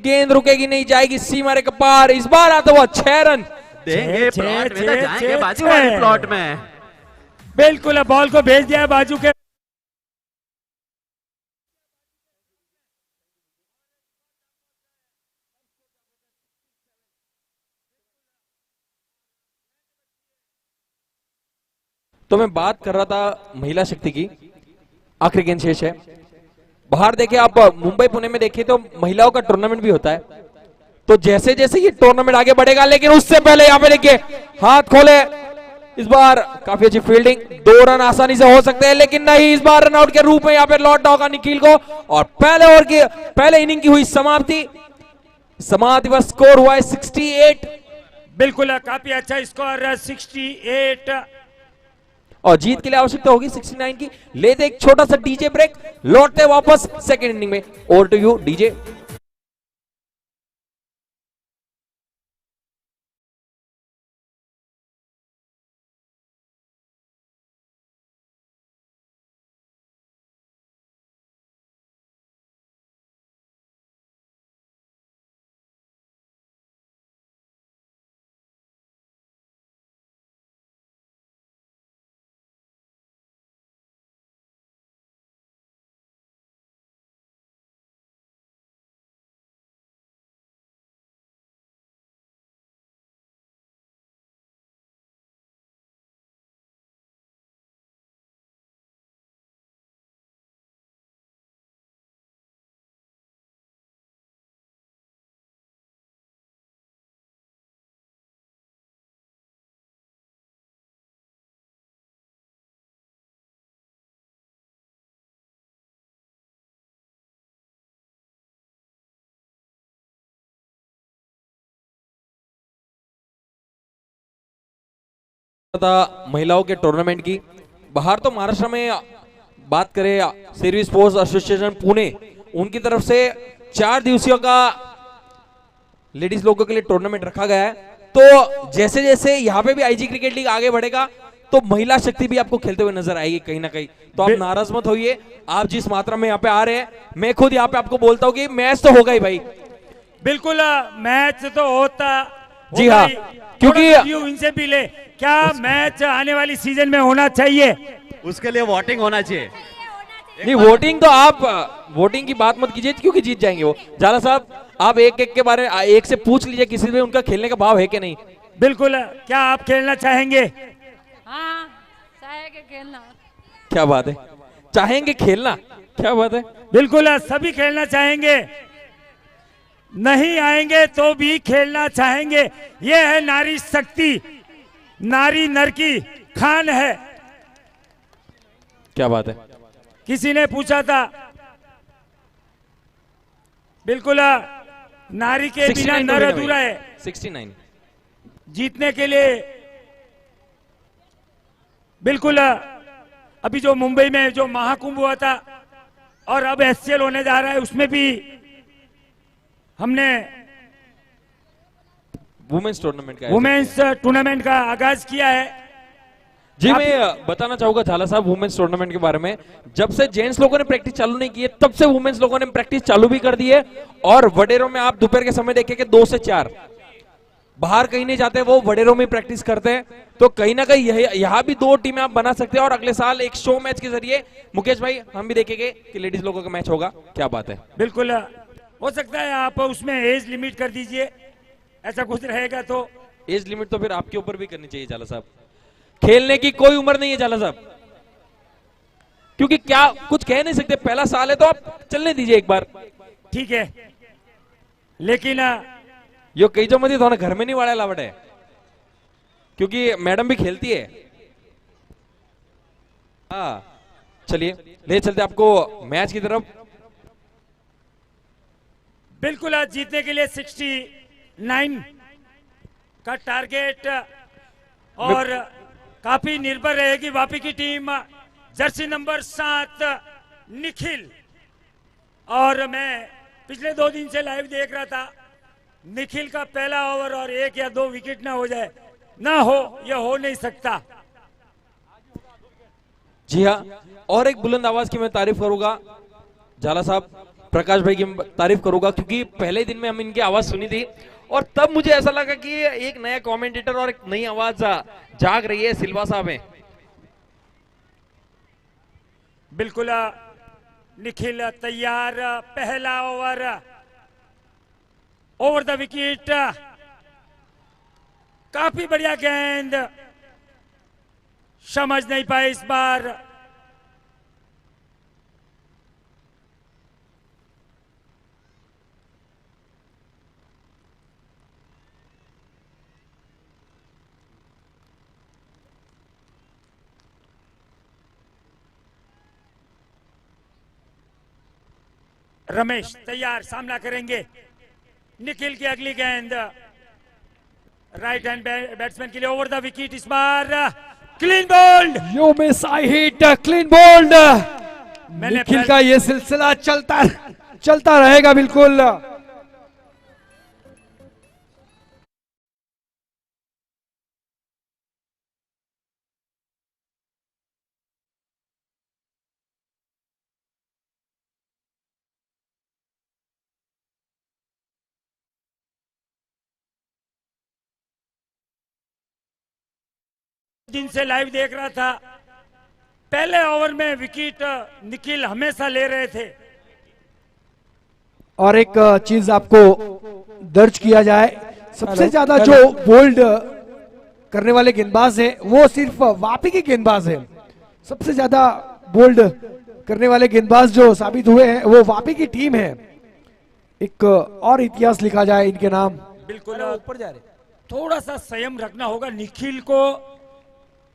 गेंद रुकेगी नहीं, जाएगी सीमा रेखा पार। इस बार आता हुआ 6 रन देंगे छे, प्लॉट में, छे, तो जाएंगे छे, बाजू छे। वाले प्लॉट में। बिल्कुल बॉल को भेज दिया बाजू के। तो मैं बात कर रहा था महिला शक्ति की, आखिरी गेंद शेष है। बाहर देखिए आप मुंबई पुणे में देखिए तो महिलाओं का टूर्नामेंट भी होता है, तो जैसे जैसे ये टूर्नामेंट आगे बढ़ेगा, लेकिन उससे पहले यहाँ पे देखिए हाथ खोले इस बार काफी अच्छी फील्डिंग, 2 रन आसानी से हो सकते हैं, लेकिन नहीं, इस बार रन आउट के रूप में यहाँ पे लौटना होगा निखिल को। और पहले ओवर की, पहले इनिंग की हुई समाप्ति पर स्कोर हुआ है 68। बिल्कुल काफी अच्छा स्कोर 68। और जीत के लिए आवश्यकता होगी 69 की। लेते एक छोटा सा डीजे ब्रेक, लौटते वापस सेकेंड इनिंग में। Over to you DJ. महिलाओं के टूर्नामेंट की बाहर तो महाराष्ट्र में बात करें, सर्विस स्पोर्ट्स एसोसिएशन पुणे, उनकी तरफ से 4 दिवसीय का लेडीज लोगों के लिए टूर्नामेंट रखा गया है। तो जैसे जैसे यहाँ पे भी आईजी क्रिकेट लीग आगे बढ़ेगा तो महिला शक्ति भी आपको खेलते हुए नजर आएगी कहीं ना कहीं। तो आप नाराज मत होइए, आप जिस मात्रा में यहाँ पे आ रहे हैं, मैं खुद यहाँ पे आपको बोलता हूँ कि मैच तो होगा ही भाई। बिल्कुल मैच तो होता जी हाँ, क्योंकि इनसे भी ले, क्या मैच आने वाली सीजन में होना चाहिए? उसके लिए वोटिंग होना चाहिए। नहीं, वोटिंग तो आप वोटिंग की बात मत कीजिए क्योंकि जीत जाएंगे वो। झाला साहब, आप एक एक के बारे एक से पूछ लीजिए किसी में उनका खेलने का भाव है कि नहीं। बिल्कुल, क्या आप खेलना चाहेंगे? हाँ, चाहेंगे खेलना। क्या बात है, चाहेंगे खेलना, क्या बात है। बिल्कुल सभी खेलना चाहेंगे, नहीं आएंगे तो भी खेलना चाहेंगे। ये है नारी शक्ति, नारी नर की खान है। क्या बात है। किसी ने पूछा था, बिल्कुल नारी के बिना नर अधूरा है। 69 जीतने के लिए बिल्कुल अभी जो मुंबई में जो महाकुंभ हुआ था और अब एससीएल होने जा रहा है, उसमें भी हमने वुमेन्स टूर्नामेंट का आगाज किया है। जी, मैं बताना चाहूंगा झाला साहब वुमेन्स टूर्नामेंट के बारे में। जब से जेंट्स लोगों ने प्रैक्टिस चालू नहीं की है, तब से वुमेन्स लोगों ने प्रैक्टिस चालू भी कर दी है। और वडेरों में आप दोपहर के समय देखेंगे 2 से 4, बाहर कहीं नहीं जाते, वो वडेरों में प्रैक्टिस करते हैं। तो कहीं ना कहीं यहाँ भी 2 टीमें आप बना सकते हैं और अगले साल एक शो मैच के जरिए मुकेश भाई हम भी देखेंगे कि लेडीज लोगों का मैच होगा। क्या बात है। बिल्कुल हो सकता है आप उसमें एज लिमिट कर दीजिए, ऐसा कुछ रहेगा तो। एज लिमिट तो फिर आपके ऊपर भी करनी चाहिए झाला साहब, खेलने की कोई उम्र नहीं है झाला साहब, क्योंकि क्या कुछ कह नहीं सकते, पहला साल है तो आप चलने दीजिए एक बार। ठीक है, लेकिन यो कई जो मत थोड़ा घर में नहीं वाड़ा लावट है, क्योंकि मैडम भी खेलती है। हाँ, चलिए ले चलते आपको मैच की तरफ। बिल्कुल आज जीतने के लिए 69 का टारगेट और काफी निर्भर रहेगी वापी की टीम। जर्सी नंबर 7 निखिल, और मैं पिछले 2 दिन से लाइव देख रहा था, निखिल का पहला ओवर और 1 या 2 विकेट ना हो जाए, ना हो, यह हो नहीं सकता। जी हाँ, और एक बुलंद आवाज की मैं तारीफ करूंगा झाला साहब, प्रकाश भाई की तारीफ करूंगा, क्योंकि पहले दिन में हम इनकी आवाज सुनी थी और तब मुझे ऐसा लगा कि एक नया कमेंटेटर और एक नई आवाज जाग रही है सिल्वा साहब में। बिल्कुल निखिल तैयार, पहला ओवर द विकेट, काफी बढ़िया गेंद, समझ नहीं पाए इस बार। रमेश तैयार, सामना करेंगे निखिल की अगली गेंद। राइट हैंड बैट्समैन के लिए ओवर द विकेट, इस बार clean bowled. You miss I hit clean bowled. Nikhil का ये सिलसिला चलता रहेगा बिल्कुल। दिन से लाइव देख रहा था, पहले ओवर में विकेट निखिल हमेशा ले रहे थे। और एक चीज आपको दर्ज किया जाए, सबसे ज्यादा जो बोल्ड करने वाले गेंदबाज है वो सिर्फ वापी के गेंदबाज है। सबसे ज्यादा बोल्ड करने वाले गेंदबाज जो साबित हुए हैं वो वापी की टीम है। एक और इतिहास लिखा जाए इनके नाम। बिल्कुल ऊपर जा रहे, थोड़ा सा संयम रखना होगा निखिल को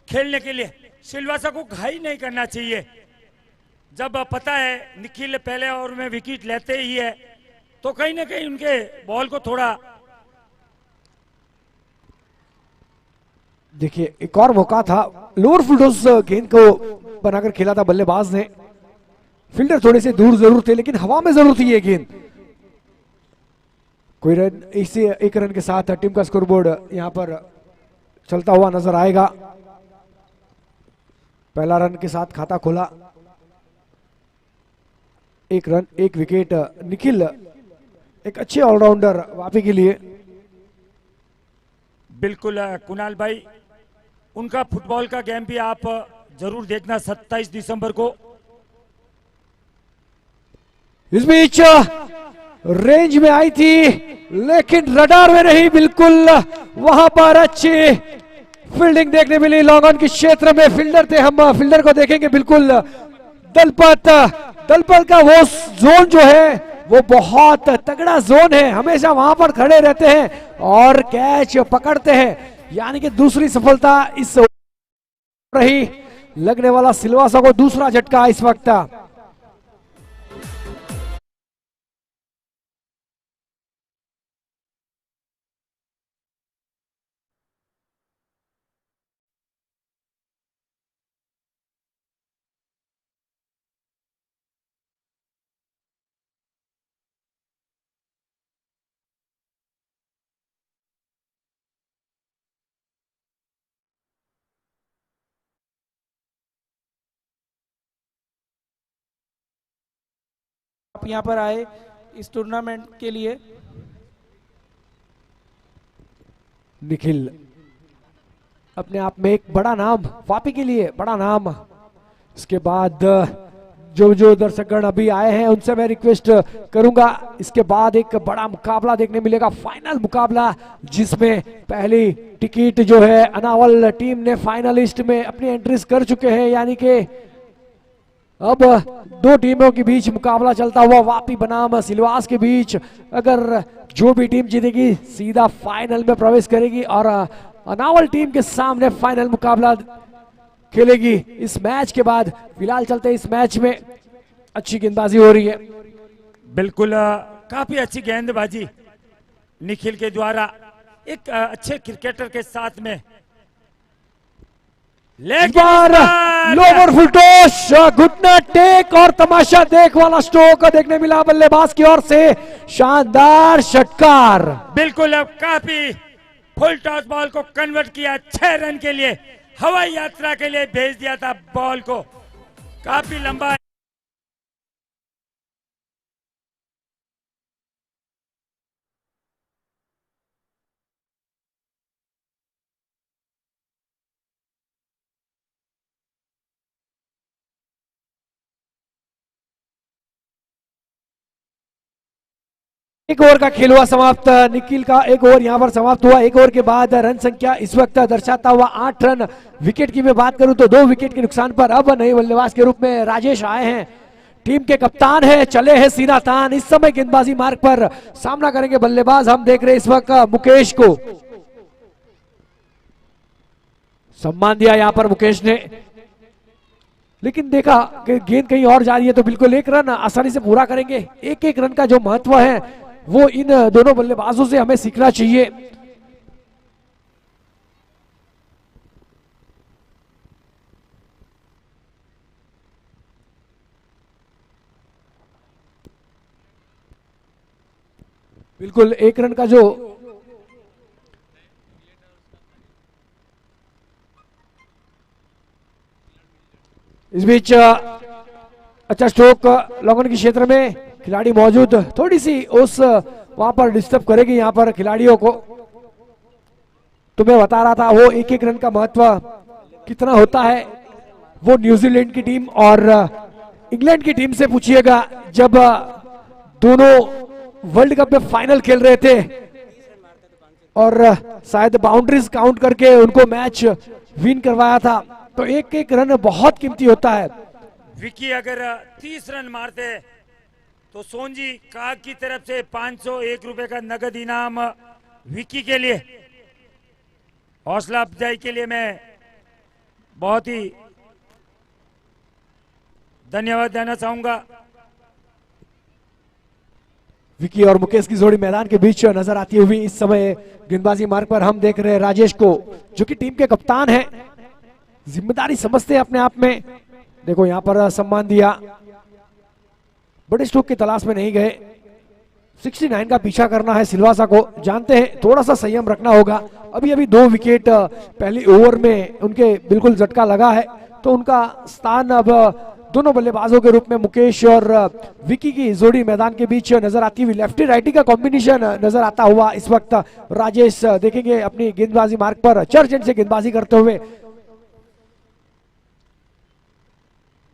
खेलने के लिए। सिलवासा को घाई नहीं करना चाहिए। जब पता है निखिल पहले ओवर में विकेट लेते ही है तो कहीं ना कहीं उनके बॉल को थोड़ा। देखिए एक और मौका था, लोअर फुलटॉस गेंद को बनाकर खेला था बल्लेबाज ने। फील्डर थोड़े से दूर जरूर थे लेकिन हवा में जरूर थी ये गेंद। कोई रन, इसे एक रन के साथ टीम का स्कोरबोर्ड यहां पर चलता हुआ नजर आएगा। पहला रन के साथ खाता खोला, एक रन एक विकेट। निखिल एक अच्छे ऑलराउंडर वापी के लिए। बिल्कुल कुणाल भाई, उनका फुटबॉल का गेम भी आप जरूर देखना 27 दिसंबर को। इस बीच रेंज में आई थी लेकिन रडार में नहीं, बिल्कुल वहां पर अच्छी फील्डिंग देखने मिली। लॉन्ग ऑन के क्षेत्र में फील्डर थे, हम फील्डर को देखेंगे। बिल्कुल दलपत का वो जोन जो है वो बहुत तगड़ा जोन है, हमेशा वहां पर खड़े रहते हैं और कैच पकड़ते हैं। यानी कि दूसरी सफलता इस रही। लगने वाला सिलवासा को दूसरा झटका इस वक्त। आप यहाँ पर आए इस टूर्नामेंट के लिए। निखिल अपने आप में एक बड़ा नाम, वापी के लिए बड़ा नाम। इसके बाद जो दर्शकगण अभी आए हैं उनसे मैं रिक्वेस्ट करूंगा, इसके बाद एक बड़ा मुकाबला देखने मिलेगा, फाइनल मुकाबला, जिसमें पहली टिकट जो है अनावल टीम ने फाइनलिस्ट में अपनी एंट्रीज कर चुके हैं। यानी कि अब दो टीमों के बीच मुकाबला चलता हुआ वापी बनाम सिलवास के बीच। अगर जो भी टीम जीतेगी सीधा फाइनल में प्रवेश करेगी और अनावल टीम के सामने फाइनल मुकाबला खेलेगी। इस मैच के बाद फिलहाल चलते इस मैच में अच्छी गेंदबाजी हो रही है। बिल्कुल काफी अच्छी गेंदबाजी निखिल के द्वारा, एक अच्छे क्रिकेटर के साथ में। लोअर फुलटॉस घुटना टेक और तमाशा देख वाला स्ट्रोक देखने मिला बल्लेबाज की ओर से। शानदार षटकार। बिल्कुल अब काफी फुल टॉस बॉल को कन्वर्ट किया 6 रन के लिए, हवाई यात्रा के लिए भेज दिया था बॉल को। काफी लंबा एक ओवर का खेल हुआ समाप्त। निखिल का एक ओवर यहां पर समाप्त हुआ। एक ओवर के बाद रन संख्या इस वक्त दर्शाता हुआ 8 रन। विकेट की मैं बात करूं तो 2 विकेट के नुकसान पर अब नए बल्लेबाज के रूप में राजेश आए हैं। टीम के कप्तान है, चले हैं सीना तान। इस समय गेंदबाजी मार्ग पर सामना करेंगे बल्लेबाज। हम देख रहे हैं इस वक्त मुकेश को, सम्मान दिया यहां पर मुकेश ने। लेकिन देखा कि गेंद कहीं और जा रही है तो बिल्कुल एक रन आसानी से पूरा करेंगे। एक एक रन का जो महत्व है वो इन दोनों बल्लेबाजों से हमें सीखना चाहिए। बिल्कुल एक रन का जो इस बीच अच्छा स्ट्रोक लॉन्ग ऑन के क्षेत्र में खिलाड़ी मौजूद, थोड़ी सी उस वहां पर डिस्टर्ब करेगी यहाँ पर खिलाड़ियों को। तो मैं बता रहा था वो एक एक रन का महत्व कितना होता है वो न्यूजीलैंड की टीम और इंग्लैंड की टीम से पूछिएगा जब दोनों वर्ल्ड कप में फाइनल खेल रहे थे और शायद बाउंड्रीज काउंट करके उनको मैच विन करवाया था। तो एक एक रन बहुत कीमती होता है। विकी अगर 30 रन मारते तो सोनजी काग की तरफ से 501 रुपए का नगद इनाम विकी के लिए। हौसला अफजाई के लिए मैं बहुत ही धन्यवाद देना चाहूंगा। विकी और मुकेश की जोड़ी मैदान के बीच नजर आती हुई इस समय गेंदबाजी मार्ग पर हम देख रहे हैं राजेश को, जो कि टीम के कप्तान हैं, जिम्मेदारी समझते हैं अपने आप में। देखो यहां पर सम्मान दिया, बड़े स्ट्रोक की तलाश में नहीं गए। 69 का पीछा करना है सिलवासा को, जानते हैं थोड़ा सा संयम रखना होगा। अभी अभी 2 विकेट पहली ओवर में उनके बिल्कुल झटका लगा है, तो उनका स्थान अब दोनों बल्लेबाजों के रूप में मुकेश और विकी की जोड़ी मैदान के बीच नजर आती हुई। लेफ्टी राइटी का कॉम्बिनेशन नजर आता हुआ इस वक्त राजेश देखेंगे अपनी गेंदबाजी मार्ग पर चर्च से गेंदबाजी करते हुए।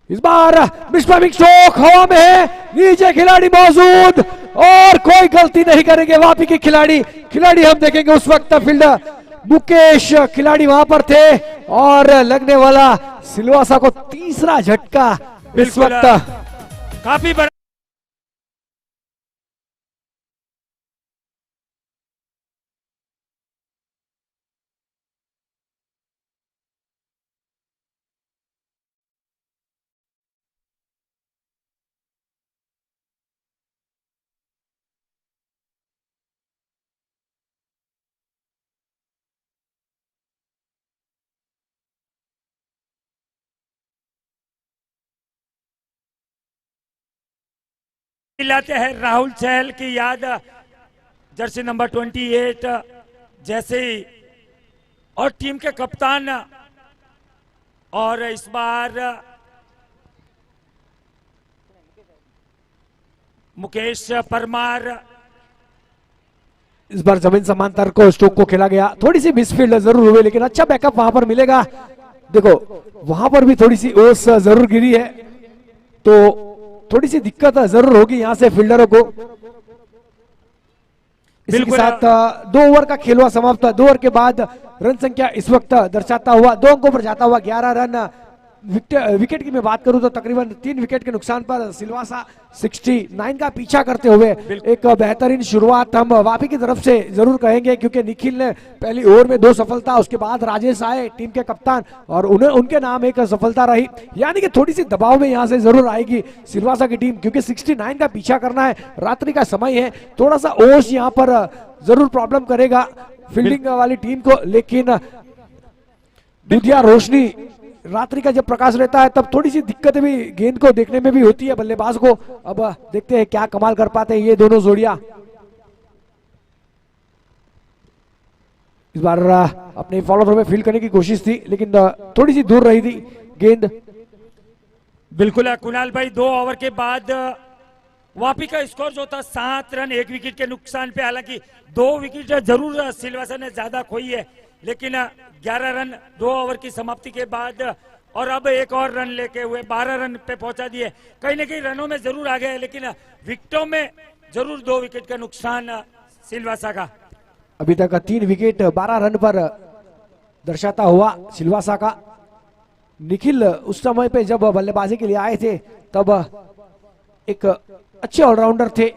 इस बार मिसफायरिंग स्ट्रोक हवा में है, नीचे खिलाड़ी मौजूद और कोई गलती नहीं करेंगे वापी के खिलाड़ी हम देखेंगे उस वक्त फील्डर मुकेश खिलाड़ी वहां पर थे और लगने वाला सिलवासा को तीसरा झटका इस वक्त काफी बड़ा। दिलाते हैं राहुल चहल की याद, जर्सी नंबर 28 जैसे ही और टीम के कप्तान। और इस बार मुकेश परमार। इस बार जमीन समांतर को स्ट्रोक को खेला गया, थोड़ी सी मिसफील्ड जरूर हुई लेकिन अच्छा बैकअप वहां पर मिलेगा। देखो वहां पर भी थोड़ी सी ओस जरूर गिरी है, तो थोड़ी सी दिक्कत जरूर होगी यहां से फील्डरों को। इसी के साथ 2 ओवर का खेल हुआ समाप्त। 2 ओवर के बाद रन संख्या इस वक्त दर्शाता हुआ 2 अंकों पर जाता हुआ 11 रन। विकेट की मैं बात करूं तो तकरीबन 3 विकेट के नुकसान पर सिलवासा 69 का पीछा करते हुए एक बेहतरीन शुरुआत हम वापी की तरफ से जरूर कहेंगे, क्योंकि निखिल ने पहली ओवर में 2 सफलता, उसके बाद राजेश आए टीम के कप्तान और उनके नाम एक सफलता रही। यानी कि थोड़ी सी दबाव में यहां से जरूर आएगी सिलवासा की टीम, क्योंकि 69 का पीछा करना है, रात्रि का समय है, थोड़ा सा ओश यहाँ पर जरूर प्रॉब्लम करेगा फील्डिंग वाली टीम को। लेकिन दूधिया रोशनी रात्रि का जब प्रकाश रहता है तब थोड़ी सी दिक्कतें भी गेंद को देखने में भी होती है बल्लेबाज को। अब देखते हैं क्या कमाल कर पाते हैं ये दोनों जोड़ियां। इस बार अपने फॉलो थ्रो में फील्ड करने की कोशिश थी लेकिन थोड़ी सी दूर रही थी गेंद। बिल्कुल कुणाल भाई, 2 ओवर के बाद वापी का स्कोर जो था 7 रन 1 विकेट के नुकसान पे। हालांकि 2 विकेट जरूर सिलवासा ने ज्यादा खोई है, लेकिन 11 रन 2 ओवर की समाप्ति के बाद और अब एक और रन लेके हुए 12 रन पे पहुंचा दिए। कहीं ना कहीं रनों में जरूर आ गए, लेकिन विकेटों में जरूर 2 विकेट का नुकसान सिलवासा का। अभी तक 3 विकेट 12 रन पर दर्शाता हुआ सिलवासा का। निखिल उस समय पे जब बल्लेबाजी के लिए आए थे तब एक अच्छे ऑलराउंडर थे,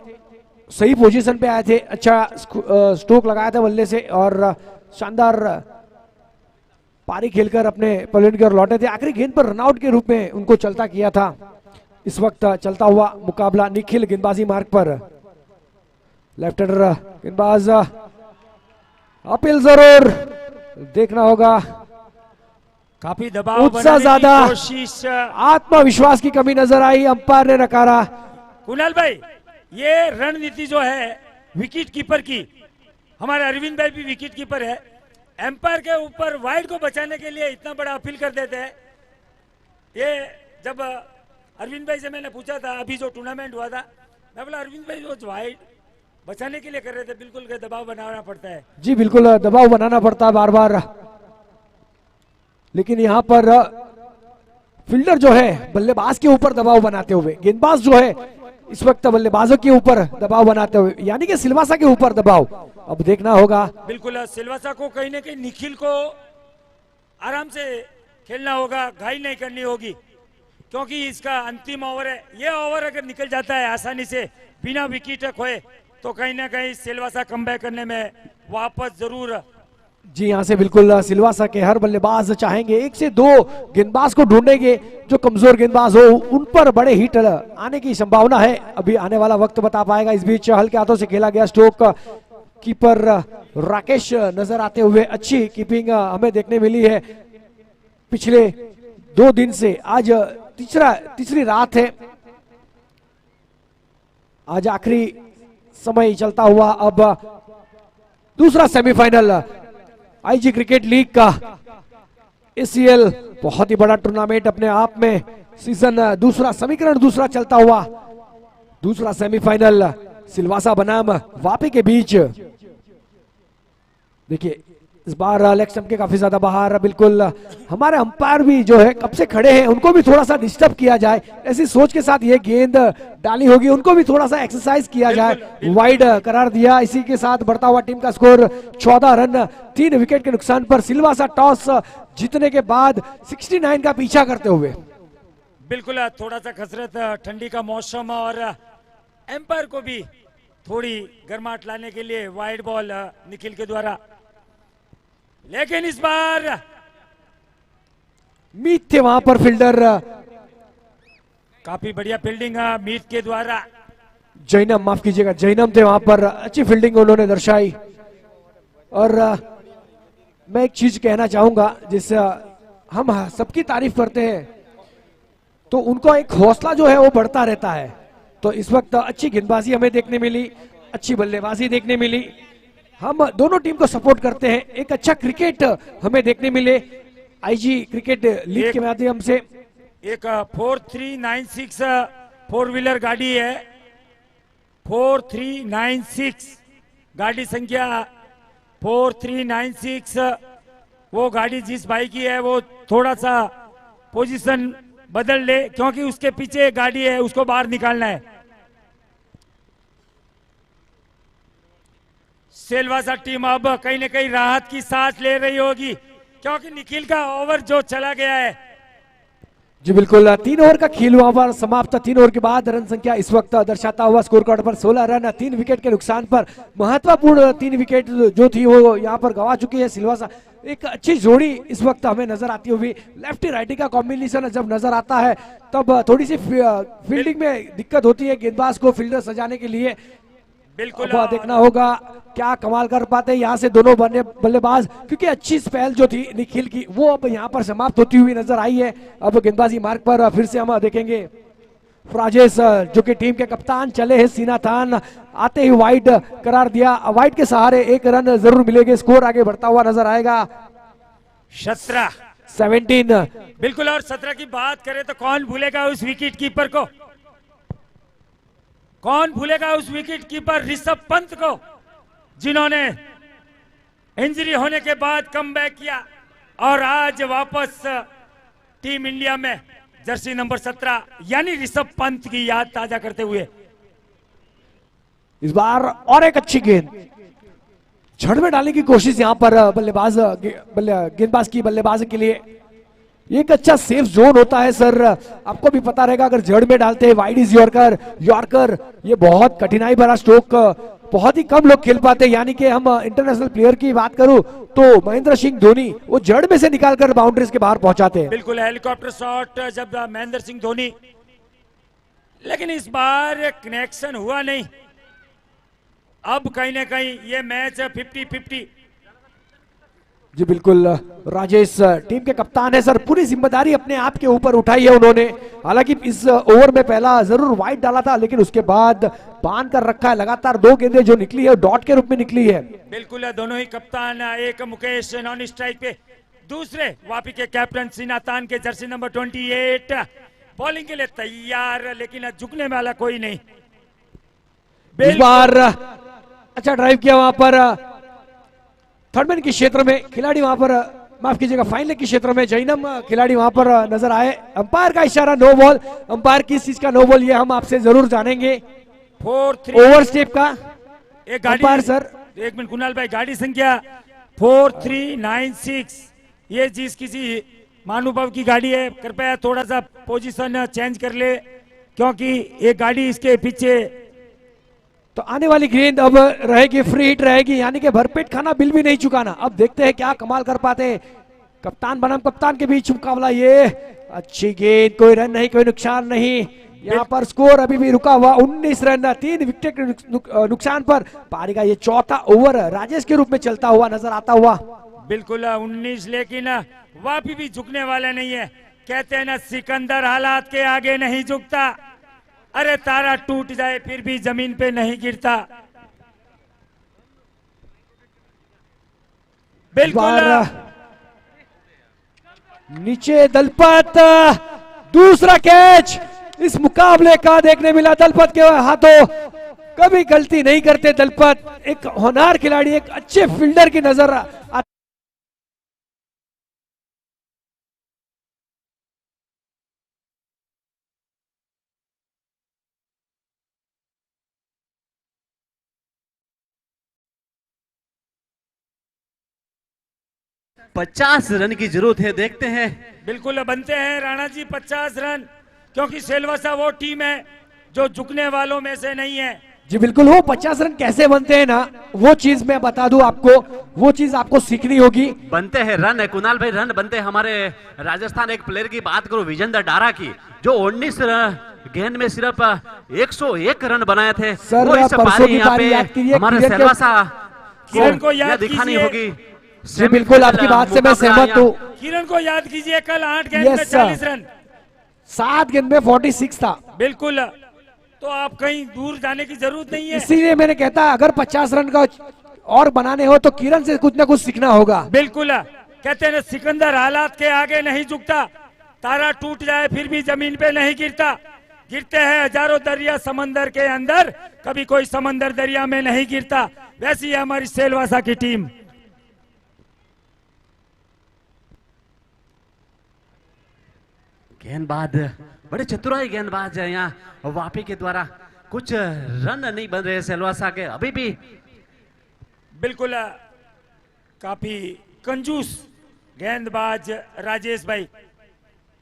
सही पोजीशन पे आए थे, अच्छा स्ट्रोक लगाया था बल्ले से और शानदार पारी खेलकर अपने पवेलियन की ओर लौटे थे। आखिरी गेंद पर रनआउट के रूप में उनको चलता किया था। इस वक्त चलता हुआ मुकाबला निखिल गेंदबाजी मार्ग पर, लेफ्ट हैंडर गेंदबाज, अपील जरूर देखना होगा। काफी दबाव उत्साह बनाने की ज्यादा, कोशिश। आत्मविश्वास की कमी नजर आई, अंपायर ने नकारा। कुणाल भाई, ये रणनीति जो है विकेट कीपर की, हमारे अरविंद भाई भी विकेट कीपर है, एम्पायर के ऊपर वाइड को बचाने के लिए इतना बड़ा अपील कर देते हैं। ये जब अरविंद भाई से मैंने पूछा था अभी जो टूर्नामेंट हुआ था, मैं बोला अरविंद भाई जो वाइड बचाने के लिए कर रहे थे, बिल्कुल के दबाव बनाना पड़ता है। जी बिल्कुल दबाव बनाना पड़ता है बार बार, लेकिन यहाँ पर फील्डर जो है बल्लेबाज के ऊपर दबाव बनाते हुए, गेंदबाज जो है इस वक्त बल्लेबाजों के ऊपर दबाव बनाते हुए, यानी कि सिलवासा के ऊपर दबाव अब देखना होगा। बिल्कुल सिलवासा को कहीं ना कहीं निखिल को आराम से खेलना होगा, घाई नहीं करनी होगी, क्योंकि इसका अंतिम ओवर है। ये ओवर अगर निकल जाता है आसानी से बिना विकेट खोए तो कहीं ना कहीं सिलवासा कमबैक करने में वापस जरूर। जी यहाँ से बिल्कुल सिलवासा के हर बल्लेबाज चाहेंगे एक से दो गेंदबाज को ढूंढेंगे जो कमजोर गेंदबाज हो, उन पर बड़े हिट आने की संभावना है। अभी आने वाला वक्त बता पाएगा। इस बीच हल्के हाथों से खेला गया स्ट्रोक, कीपर राकेश नजर आते हुए अच्छी कीपिंग हमें देखने मिली है पिछले 2 दिन से। आज तीसरी रात है, आज आखिरी समय चलता हुआ अब दूसरा सेमीफाइनल आईजी क्रिकेट लीग का। एसीएल बहुत ही बड़ा टूर्नामेंट अपने आप में, सीजन दूसरा, समीकरण दूसरा चलता हुआ दूसरा सेमीफाइनल सिलवासा बनाम वापी के बीच। देखिए इस बार लेग स्टंप के काफी ज्यादा बाहर, बिल्कुल हमारे अंपायर भी जो है कब से खड़े हैं, उनको भी थोड़ा सा डिस्टर्ब किया जाए, ऐसी सोच के साथ ये गेंद डाली होगी, उनको भी थोड़ा सा एक्सरसाइज किया जाए। वाइड करार दिया। इसी के साथ बढ़ता हुआ टीम का स्कोर 14 रन 3 विकेट के नुकसान पर सिलवासा टॉस जीतने के बाद 69 का पीछा करते हुए। बिल्कुल थोड़ा सा कसरत, ठंडी का मौसम और एम्पायर को भी थोड़ी गर्माहट लाने के लिए वाइड बॉल निखिल के द्वारा, लेकिन इस बार मीत थे वहां पर फील्डर, काफी बढ़िया फील्डिंग मीत के द्वारा। जैनम, माफ कीजिएगा, जैनम थे वहां पर, अच्छी फील्डिंग उन्होंने दर्शाई। और मैं एक चीज कहना चाहूंगा, जिससे हम सबकी तारीफ करते हैं तो उनको एक हौसला जो है वो बढ़ता रहता है। तो इस वक्त अच्छी गेंदबाजी हमें देखने मिली, अच्छी बल्लेबाजी देखने मिली। हम दोनों टीम को सपोर्ट करते हैं, एक अच्छा क्रिकेट हमें देखने मिले आईजी क्रिकेट लीग के माध्यम से। एक 4396 फोर व्हीलर गाड़ी है, 4396 गाड़ी संख्या 4396। वो गाड़ी जिस भाई की है वो थोड़ा सा पोजीशन बदल ले, क्योंकि उसके पीछे एक गाड़ी है, उसको बाहर निकालना है। सिलवासा टीम अब कहीं ना कहीं राहत की सांस ले रही होगी, क्योंकि निखिल का ओवर जो चला गया है। जी बिल्कुल, 3 ओवर का खेल वहां पर समाप्त। 3 ओवर के बाद रन संख्या इस वक्त दर्शाता हुआ स्कोर कार्ड पर 16 रन 3 विकेट के नुकसान पर। महत्वपूर्ण 3 विकेट जो थी वो यहाँ पर गंवा चुकी है सिलवासा। एक अच्छी जोड़ी इस वक्त हमें नजर आती हुई, लेफ्टी राइटी का कॉम्बिनेशन जब नजर आता है तब थोड़ी सी फील्डिंग में दिक्कत होती है गेंदबाज को फील्डर सजाने के लिए। बिल्कुल अब देखना होगा क्या कमाल कर पाते हैं यहाँ से दोनों बल्लेबाज, क्योंकि अच्छी स्पेल जो थी निखिल की वो अब यहाँ पर समाप्त होती हुई नजर आई है। अब गेंदबाजी मार्ग पर फिर से हम देखेंगे राजेश जो कि टीम के कप्तान चले हैं, सीना थान आते ही वाइड करार दिया। वाइड के सहारे 1 रन जरूर मिलेंगे, स्कोर आगे बढ़ता हुआ नजर आएगा 17। बिल्कुल, और 17 की बात करें तो कौन भूलेगा उस विकेट कीपर को, कौन भूलेगा उस विकेट कीपर ऋषभ पंत को, जिन्होंने इंजरी होने के बाद कमबैक किया और आज वापस टीम इंडिया में जर्सी नंबर 17 यानी ऋषभ पंत की याद ताजा करते हुए। इस बार और एक अच्छी गेंद झड़ में डालने की कोशिश यहाँ पर गेंदबाज की बल्लेबाज के लिए। एक अच्छा सेफ जोन होता है सर, आपको भी पता रहेगा अगर जड़ में डालते हैं वाइड इज यॉर्कर, ये बहुत कठिनाई भरा स्ट्रोक बहुत ही कम लोग खेल पाते, यानी कि हम इंटरनेशनल प्लेयर की बात करूं तो महेंद्र सिंह धोनी वो जड़ में से निकालकर बाउंड्रीज के बाहर पहुंचाते हैं। बिल्कुल हेलीकॉप्टर शॉट जब महेंद्र सिंह धोनी, लेकिन इस बार कनेक्शन हुआ नहीं। अब कहीं ना कहीं ये मैच 50-50। जी बिल्कुल, राजेश टीम के कप्तान है सर, पूरी जिम्मेदारी अपने आप के ऊपर उठाई है उन्होंने। हालांकि इस ओवर में पहला जरूर वाइड डाला था, लेकिन उसके बाद बांध कर रखा है। लगातार 2 गेंदें जो निकली है डॉट के रूप में निकली है। बिल्कुल दोनों ही कप्तान, एक मुकेश नॉन स्ट्राइक पे, दूसरे वापी के कैप्टन सिनातान के जर्सी नंबर 28 बॉलिंग के लिए तैयार, लेकिन झुकने वाला कोई नहीं। इस बार अच्छा ड्राइव किया वहां पर थर्डमैन के क्षेत्र में खिलाड़ी, वहां पर माफ कीजिएगा फाइनल के क्षेत्र में जैनम खिलाड़ी वहां पर नजर आए। अंपायर का इशारा नो बॉल, अंपायर किस चीज का नो बॉल ये हम आपसे जरूर जानेंगे। 4-3 ओवर स्टेप का एक गाड़ी अंपायर सर। 1 मिनट कुणाल भाई, गाड़ी संख्या 4396 ये जिस किसी महानुभाव की गाड़ी है, कृपया थोड़ा सा पोजीशन चेंज कर ले, क्योंकि एक गाड़ी इसके पीछे। तो आने वाली गेंद अब रहेगी फ्री हिट रहेगी, यानी कि भरपेट खाना बिल भी नहीं चुकाना। अब देखते हैं क्या कमाल कर पाते हैं कप्तान बनाम कप्तान के बीच मुकाबला। ये अच्छी गेंद, कोई रन नहीं, कोई नुकसान नहीं। यहाँ पर स्कोर अभी भी रुका हुआ 19 रन, 3 विकेट के नुकसान पर पारी का ये चौथा ओवर राजेश के रूप में चलता हुआ नजर आता हुआ। बिल्कुल 19, लेकिन वापी भी झुकने वाला नहीं है। कहते हैं ना, सिकंदर हालात के आगे नहीं झुकता। अरे तारा टूट जाए फिर भी जमीन पे नहीं गिरता। बिल्कुल नीचे दलपत, दूसरा कैच इस मुकाबले का देखने मिला। दलपत के हाथों कभी गलती नहीं करते दलपत, एक होनहार खिलाड़ी, एक अच्छे फील्डर की नजर आती। पचास रन की जरूरत है, देखते हैं। बिल्कुल बनते हैं राणा जी 50 रन, क्योंकि सेलवासा वो टीम है जो झुकने वालों में से नहीं है। जी बिल्कुल, वो 50 रन कैसे बनते हैं ना, वो चीज मैं बता दूं आपको, वो चीज आपको सीखनी होगी। बनते हैं रन है कुणाल भाई, रन बनते हैं। हमारे राजस्थान एक प्लेयर की बात करो, विजेंद्र डारा की, जो 19 गेंद में सिर्फ 101 रन बनाए थे। सर, वो इस परसों की यहाँ पारी पे याद कीजिए, हमारे किरण के- सेलवासा किरण को याद दिखानी कीजिए। होगी। जी बिल्कुल, आपकी बात से मैं सहमत हूँ। किरण को याद कीजिए, कल 8 गेंद Yes, में sir. 40 रन, 7 गेंद में 46 था। बिल्कुल। तो आप कहीं दूर जाने की जरूरत नहीं है। इसीलिए मैंने कहता अगर 50 रन का और बनाने हो तो किरण से कुछ ना कुछ सीखना होगा। बिल्कुल, कहते हैं ना, सिकंदर हालात के आगे नहीं झुकता। तारा टूट जाए फिर भी जमीन पे नहीं गिरता। गिरते हैं हजारों दरिया समंदर के अंदर, कभी कोई समंदर दरिया में नहीं गिरता। वैसी है हमारी सेलवासा की टीम। गेंदबाज बड़े चतुराई गेंदबाज है यहाँ वापी के द्वारा, कुछ रन नहीं बन रहे सेलवासा के अभी भी। बिल्कुल काफी कंजूस गेंदबाज राजेश भाई,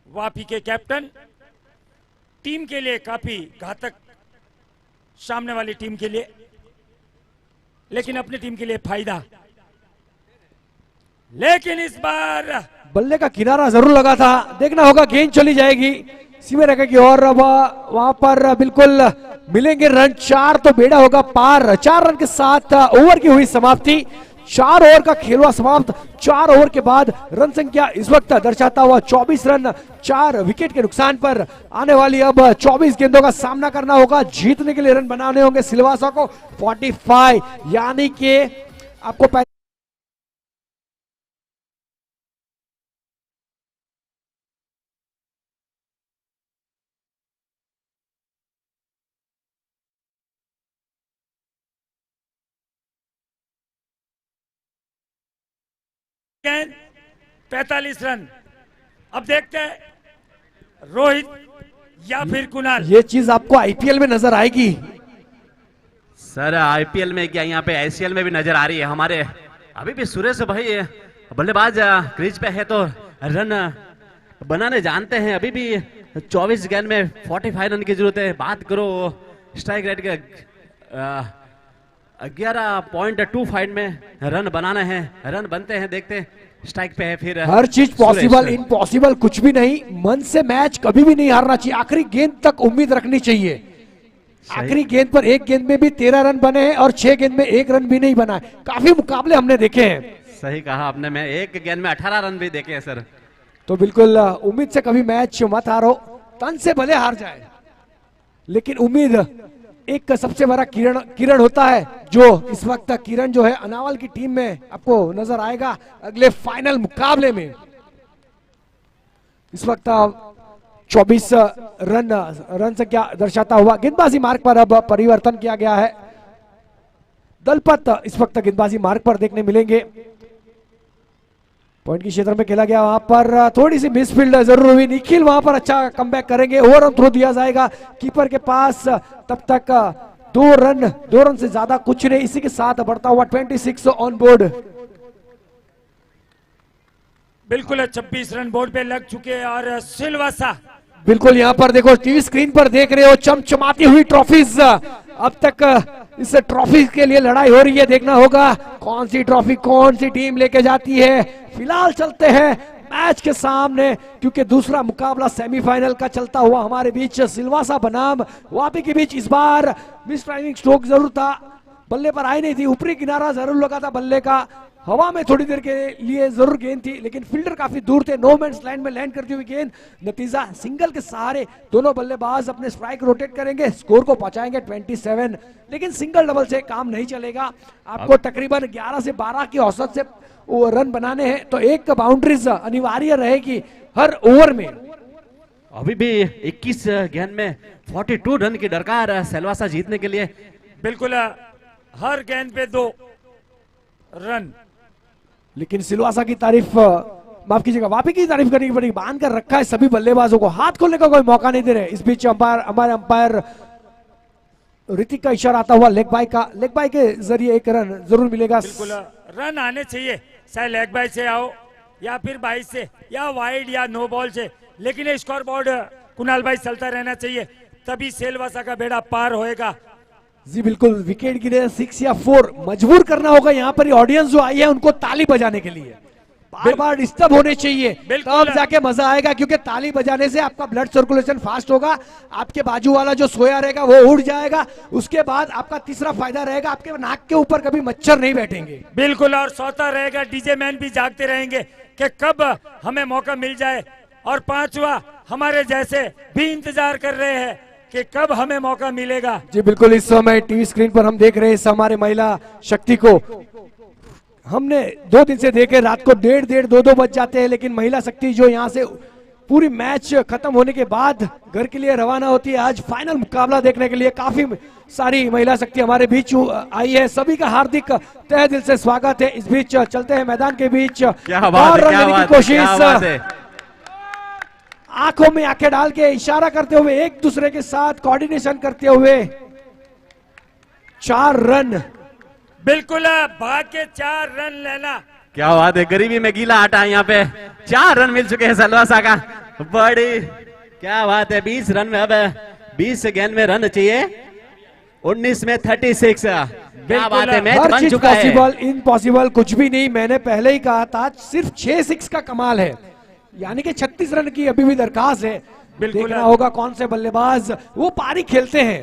वापी के कैप्टन, टीम के लिए काफी घातक, सामने वाली टीम के लिए, लेकिन अपनी टीम के लिए फायदा। लेकिन इस बार बल्ले का किनारा जरूर लगा था, देखना होगा गेंद चली जाएगी सीमे रेखा की ओर। अब वहां पर बिल्कुल मिलेंगे रन, 4 तो बेड़ा होगा पार। 4 रन के साथ ओवर की हुई समाप्ति, 4 ओवर का खेल हुआ समाप्त। 4 ओवर के बाद रन संख्या इस वक्त दर्शाता हुआ 24 रन, 4 विकेट के नुकसान पर। आने वाली अब 24 गेंदों का सामना करना होगा, जीतने के लिए रन बनाने होंगे सिलवासा को 45, यानी कि आपको गेंद 45 रन। अब देखते हैं रोहित या फिर कुणाल। ये चीज आपको आईपीएल में नजर आएगी सर। आईपीएल में क्या, यहाँ पे आईसीएल में भी नजर आ रही है हमारे। अभी भी सुरेश भाई बल्लेबाज क्रीज पे है तो रन बनाने जानते हैं। अभी भी 24 गेंद में 45 रन की जरूरत है। बात करो स्ट्राइक रेट के 11.25 में रन बनाना है, रन बनते हैं, देखते हैं स्ट्राइक पे है फिर हर चीज पॉसिबल, सुरेश। इम्पॉसिबल कुछ भी नहीं। मन से मैच कभी भी नहीं हारना चाहिए, आखिरी गेंद तक उम्मीद रखनी चाहिए। आखिरी गेंद पर एक गेंद में भी 13 रन बने हैं और 6 गेंद में 1 रन भी नहीं बना है। काफी मुकाबले हमने देखे हैं। सही कहा आपने, मैं एक गेंद में 18 रन भी देखे हैं सर। तो बिल्कुल उम्मीद से कभी मैच मत हारो, तन से भले हार जाए लेकिन उम्मीद एक सबसे बड़ा किरण होता है, जो इस वक्त किरण जो है अनावल की टीम में आपको नजर आएगा अगले फाइनल मुकाबले में। इस वक्त 24 रन से क्या दर्शाता हुआ गेंदबाजी मार्ग पर अब परिवर्तन किया गया है। दलपत इस वक्त गेंदबाजी मार्ग पर देखने मिलेंगे। पॉइंट की क्षेत्र में खेला गया, वहां पर थोड़ी सी मिसफील्ड जरूर हुई। निखिल वहां पर अच्छा कमबैक करेंगे, ओवर ऑन थ्रो दिया जाएगा कीपर के पास। तब तक 2 रन से ज्यादा कुछ नहीं। इसी के साथ बढ़ता हुआ 26 ऑन बोर्ड। बिल्कुल 26 रन बोर्ड पे लग चुके हैं और सिलवासा बिल्कुल यहाँ पर देखो, टीवी स्क्रीन पर देख रहे हो चमचमाती हुई ट्रॉफीज। अब तक इस ट्रॉफी के लिए लड़ाई हो रही है, देखना होगा कौन सी ट्रॉफी कौन सी टीम लेके जाती है। फिलहाल चलते हैं मैच के सामने, क्योंकि दूसरा मुकाबला सेमीफाइनल का चलता हुआ हमारे बीच सिलवासा बनाम वापी के बीच। इस बार मिस टाइमिंग स्ट्रोक जरूर था, बल्ले पर आई नहीं थी, ऊपरी किनारा जरूर लगा था बल्ले का, हवा में थोड़ी देर के लिए जरूर गेंद थी, लेकिन फील्डर काफी दूर थे। नो मैंस लैंड में लैंड करती हुई गेंद, नतीजा सिंगल के सहारे दोनों बल्लेबाज अपने स्ट्राइक रोटेट करेंगे, स्कोर को पहुंचाएंगे 27। लेकिन सिंगल डबल से काम नहीं चलेगा, आपको तकरीबन 11 से 12 की औसत से वो रन बनाने हैं, तो एक बाउंड्रीज अनिवार्य रहेगी हर ओवर में। अभी भी 21 गेंद में 42 रन की दरकार है सिलवासा जीतने के लिए। बिल्कुल हर गेंद पे 2 रन। लेकिन सिलवासा की तारीफ, माफ कीजिएगा, वापी की तारीफ करनी पड़ेगी। बांध कर रखा है सभी बल्लेबाजों को, हाथ खोलने का कोई मौका नहीं दे रहे। इस बीच हमारे अंपायर ऋतिक का इशारा आता हुआ लेग बाय के जरिए 1 रन जरूर मिलेगा। बिल्कुल रन आने चाहिए, चाहे लेग बाय से आओ या फिर 22 से या वाइड या नो बॉल से, लेकिन स्कोर बोर्ड कुणाल भाई चलता रहना चाहिए, तभी सिलवासा का बेड़ा पार होएगा। जी बिल्कुल, विकेट गिरे 6 या 4 मजबूर करना होगा यहाँ पर ऑडियंस जो आई है उनको ताली बजाने के लिए, बार बार डिस्टर्ब होने चाहिए, तब जाके मजा आएगा। क्योंकि ताली बजाने से आपका ब्लड सर्कुलेशन फास्ट होगा, आपके बाजू वाला जो सोया रहेगा वो उड़ जाएगा, उसके बाद आपका तीसरा फायदा रहेगा, आपके नाक के ऊपर कभी मच्छर नहीं बैठेंगे। बिल्कुल, और सोता रहेगा, डीजे मैन भी जागते रहेंगे कि कब हमें मौका मिल जाए, और 5वां हमारे जैसे भी इंतजार कर रहे हैं कि कब हमें मौका मिलेगा। जी बिल्कुल, इस समय टीवी स्क्रीन पर हम देख रहे हैं हमारे महिला शक्ति को। हमने 2 दिन से देखे, रात को 1:30 2 बज जाते हैं, लेकिन महिला शक्ति जो यहाँ से पूरी मैच खत्म होने के बाद घर के लिए रवाना होती है आज फाइनल मुकाबला देखने के लिए। काफी सारी महिला शक्ति हमारे बीच आई है, सभी का हार्दिक तहे दिल से स्वागत है। इस बीच चलते हैं मैदान के बीच, और रन लेने की कोशिश, आंखों में आंखें डाल के इशारा करते हुए, एक दूसरे के साथ कोऑर्डिनेशन करते हुए 4 रन। बिल्कुल, भाग के 4 रन लेना। क्या बात है, गरीबी में गीला आटा है यहाँ पे। 4 रन मिल चुके हैं सिलवासा का, बड़ी क्या बात है। 20 रन में अब 20 गेंद में रन चाहिए, 19 में 36। क्या बात है, मैच बन चुका है। पॉसिबल इम्पॉसिबल कुछ भी नहीं, मैंने पहले ही कहा था, सिर्फ 6 का कमाल है, यानी कि 36 रन की अभी भी दरखास्त है। देखना होगा कौन से बल्लेबाज वो पारी खेलते हैं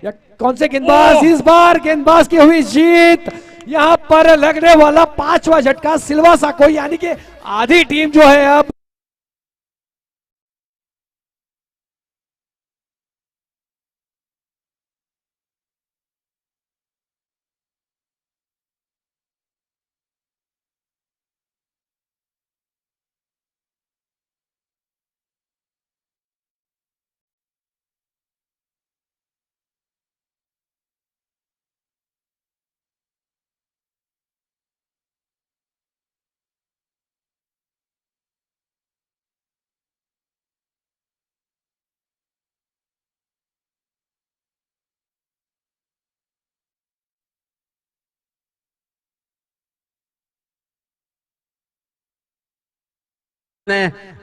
या कौन से गेंदबाज। इस बार गेंदबाज की हुई जीत, यहां पर लगने वाला 5वां झटका सिलवासा को, यानी कि आधी टीम जो है अब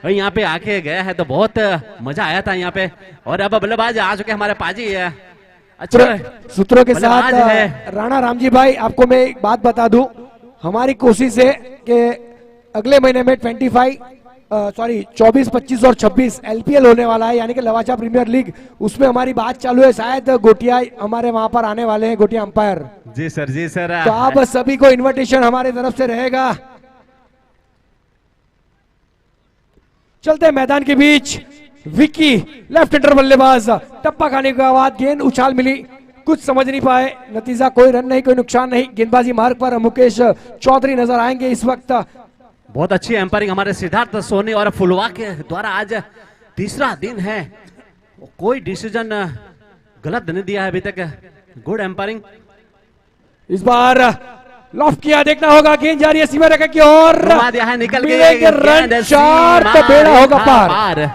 यहाँ पे आके गया है तो बहुत मजा आया था यहाँ पे। और अब बल्लेबाज आ चुके हमारे पाजी है, अच्छा सूत्रों के बल्लेबाज साथ है। राणा रामजी भाई, आपको मैं एक बात बता दूं, हमारी कोशिश है कि अगले महीने में 24, 25 और 26 एलपीएल होने वाला है, यानी कि लवाचा प्रीमियर लीग, उसमें हमारी बात चालू है। शायद गोटिया हमारे वहां पर आने वाले हैं, गोटिया अंपायर। जी सर, जी सर। तो आप सभी को इनविटेशन हमारी तरफ से रहेगा। चलते हैं मैदान के बीच। विक्की लेफ्ट हैंडर बल्लेबाज, टप्पा खाने के बाद गेंद उछाल मिली, कुछ समझ नहीं पाए, नतीजा कोई रन नहीं, कोई नुकसान नहीं। गेंदबाजी मार्ग पर मुकेश चौधरी नजर आएंगे इस वक्त। बहुत अच्छी एम्पायरिंग हमारे सिद्धार्थ सोनी और फुलवा के द्वारा। आज तीसरा दिन है, कोई डिसीजन गलत नहीं दिया है अभी तक। गुड एम्पायरिंग। इस बार लॉफ्ट किया, देखना होगा, गेंद जा रही है सीमा रेखा की ओर, घुमा दिया है, निकल गई मिलेंगे रन 4 तो बेड़ा होगा पार।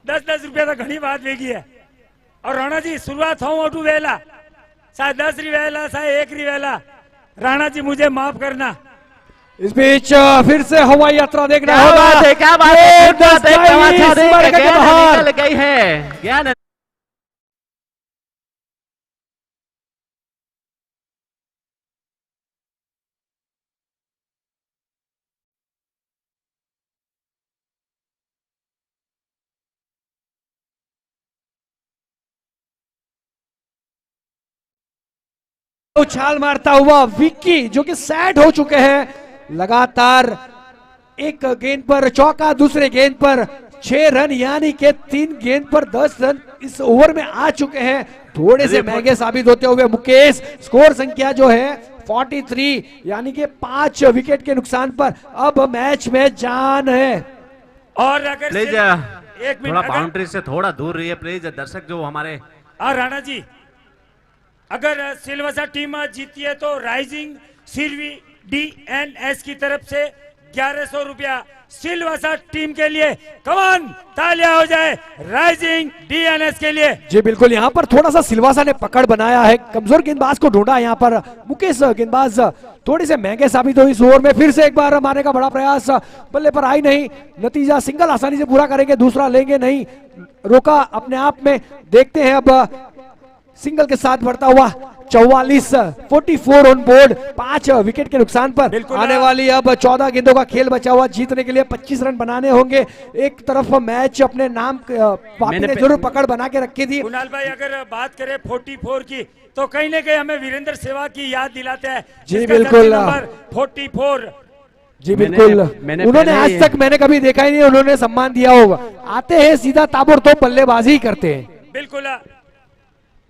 10-10 रुपया तो घनी बात वेगी है। और राणा जी शुरुआत हो टू वेला, शायद 10 रिवेला, शायद 1 रिवेला। राणा जी मुझे माफ करना। इस बीच फिर से हवाई यात्रा देखना क्या होगा। बात है, क्या बात है, बाहर निकल गई है गेंद। उछाल मारता हुआ विक्की, जो कि सेट हो चुके हैं, लगातार एक गेंद पर चौका, दूसरे गेंद पर 6 रन, यानी कि 3 गेंद पर 10 रन इस ओवर में आ चुके हैं। थोड़े से महंगे साबित होते हुए मुकेश, स्कोर संख्या जो है 43, यानी कि 5 विकेट के नुकसान पर अब मैच में जान है। और अगर प्लीज एक मिनट, थोड़ा बाउंड्री से थोड़ा दूर रहिए प्लीज, दर्शक जो हमारे। राणा जी, अगर सिलवासा टीम जीती है तो राइजिंग सिल्वी DNS की तरफ से 1100 रुपया सिलवासा टीम के लिए। कमान तालियां हो जाए राइजिंग DNS के लिए। जी बिल्कुल, यहाँ पर थोड़ा सा सिलवासा ने पकड़ बनाया है, कमजोर गेंदबाज को ढूंढा यहाँ पर मुकेश। गेंदबाज थोड़े से महंगे साबित हुए इस ओवर में। फिर से एक बार मारने का बड़ा प्रयास, बल्ले पर आई नहीं, नतीजा सिंगल आसानी से पूरा करेंगे, दूसरा लेंगे नहीं, रोका अपने आप में। देखते हैं अब सिंगल के साथ बढ़ता हुआ 44 ऑन बोर्ड, 5 विकेट के नुकसान पर आने वाली अब 14 गेंदों का खेल बचा हुआ। जीतने के लिए 25 रन बनाने होंगे। एक तरफ मैच अपने नाम वापी ने जरूर पकड़ बना के रखी थी। कुणाल भाई, अगर बात करें 44 की तो कहीं ना कहीं हमें वीरेंद्र सहवाग की याद दिलाते हैं। जी बिल्कुल, 44। जी बिल्कुल, उन्होंने आज तक मैंने कभी देखा ही नहीं उन्होंने सम्मान दिया होगा। आते हैं सीधा ताबड़तोड़ बल्लेबाजी करते हैं। बिल्कुल,